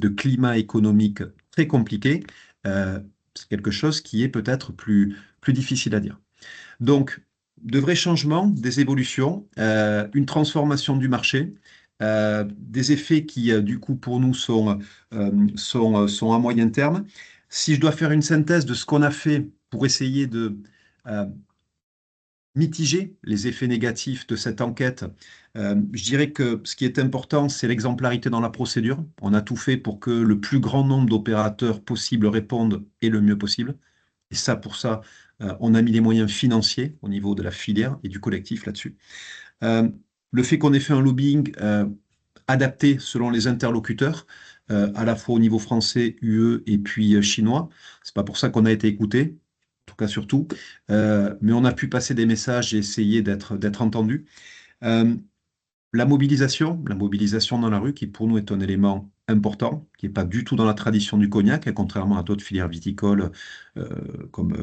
climat économique très compliqué, c'est quelque chose qui est peut-être plus difficile à dire. Donc, de vrais changements, des évolutions, une transformation du marché, des effets qui, du coup, pour nous, sont à moyen terme. Si je dois faire une synthèse de ce qu'on a fait pour essayer de euh, mitiger les effets négatifs de cette enquête, je dirais que ce qui est important, c'est l'exemplarité dans la procédure. On a tout fait pour que le plus grand nombre d'opérateurs possibles répondent et le mieux possible. Et ça, pour ça, on a mis les moyens financiers au niveau de la filière et du collectif là-dessus. Euh, le fait qu'on ait fait un lobbying adapté selon les interlocuteurs, à la fois au niveau français, UE et puis chinois, c'est pas pour ça qu'on a été écouté, en tout cas surtout, mais on a pu passer des messages et essayer d'être entendu. Euh, la mobilisation dans la rue, qui pour nous est un élément important, qui n'est pas du tout dans la tradition du cognac, et contrairement à d'autres filières viticoles, comme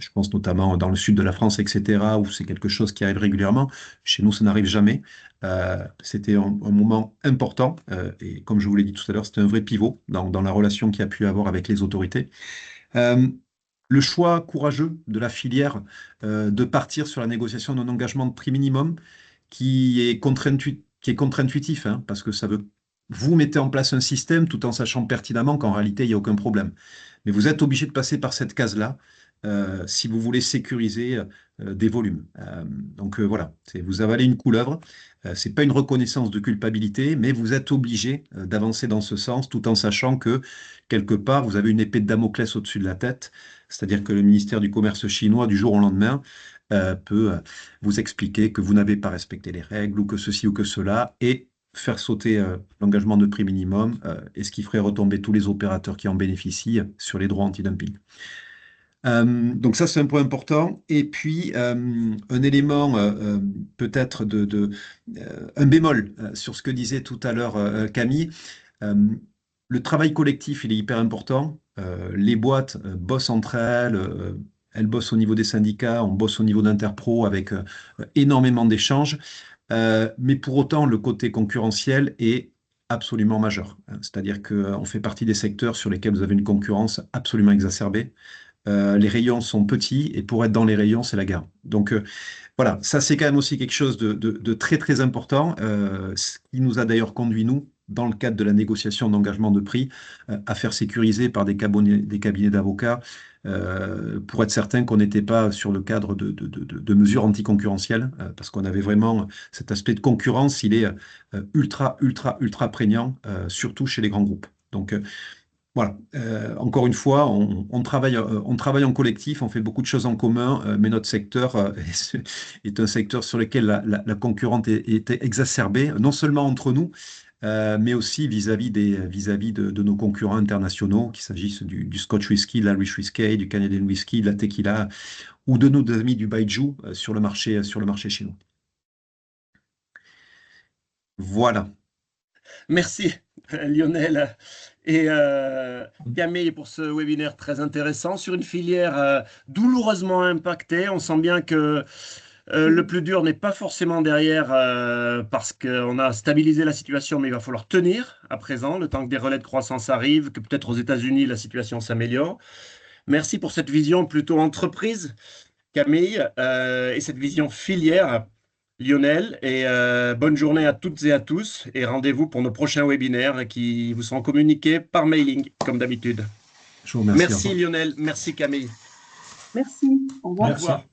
je pense notamment dans le sud de la France, etc., où c'est quelque chose qui arrive régulièrement. Chez nous, ça n'arrive jamais. C'était un moment important, et comme je vous l'ai dit tout à l'heure, c'était un vrai pivot dans la relation qu'il y a pu avoir avec les autorités. Euh, le choix courageux de la filière de partir sur la négociation d'un engagement de prix minimum qui est contre-intuitif, hein, parce que ça veut, vous mettez en place un système tout en sachant pertinemment qu'en réalité, il n'y a aucun problème. Mais vous êtes obligé de passer par cette case-là si vous voulez sécuriser des volumes. Donc voilà, vous avalez une couleuvre. C'est pas une reconnaissance de culpabilité, mais vous êtes obligé d'avancer dans ce sens tout en sachant que quelque part, vous avez une épée de Damoclès au-dessus de la tête, c'est-à-dire que le ministère du Commerce chinois, du jour au lendemain, peut vous expliquer que vous n'avez pas respecté les règles ou que ceci ou que cela, et faire sauter l'engagement de prix minimum, et ce qui ferait retomber tous les opérateurs qui en bénéficient sur les droits anti-dumping. Donc ça, c'est un point important. Et puis, un élément peut-être un bémol sur ce que disait tout à l'heure Camille. Euh, le travail collectif, il est hyper important. Les boîtes bossent entre elles, elles bossent au niveau des syndicats, on bosse au niveau d'Interpro avec énormément d'échanges. Mais pour autant, le côté concurrentiel est absolument majeur. C'est-à-dire qu'on fait partie des secteurs sur lesquels vous avez une concurrence absolument exacerbée. Les rayons sont petits et pour être dans les rayons, c'est la guerre. Donc voilà, ça c'est quand même aussi quelque chose de très très important, ce qui nous a d'ailleurs conduit, nous, dans le cadre de la négociation d'engagement de prix, à faire sécuriser par des cabinets d'avocats pour être certain qu'on n'était pas sur le cadre de mesures anticoncurrentielles, parce qu'on avait vraiment cet aspect de concurrence, il est ultra, ultra, ultra prégnant, surtout chez les grands groupes. Donc voilà, encore une fois, on travaille en collectif, on fait beaucoup de choses en commun, mais notre secteur est un secteur sur lequel la concurrence est exacerbée, non seulement entre nous, mais aussi vis-à-vis de nos concurrents internationaux, qu'il s'agisse du Scotch Whisky, de l'Irish Whisky, du Canadian Whisky, de la Tequila, ou de nos amis du Baijiu sur le marché chinois. Voilà. Merci Lionel et Camille pour ce webinaire très intéressant sur une filière douloureusement impactée. On sent bien que le plus dur n'est pas forcément derrière parce qu'on a stabilisé la situation, mais il va falloir tenir à présent, le temps que des relais de croissance arrivent, que peut-être aux États-Unis la situation s'améliore. Merci pour cette vision plutôt entreprise, Camille, et cette vision filière, Lionel. Et bonne journée à toutes et à tous. Et rendez-vous pour nos prochains webinaires qui vous seront communiqués par mailing, comme d'habitude. Je vous remercie. Merci Lionel, merci Camille. Merci. Au revoir. Au revoir.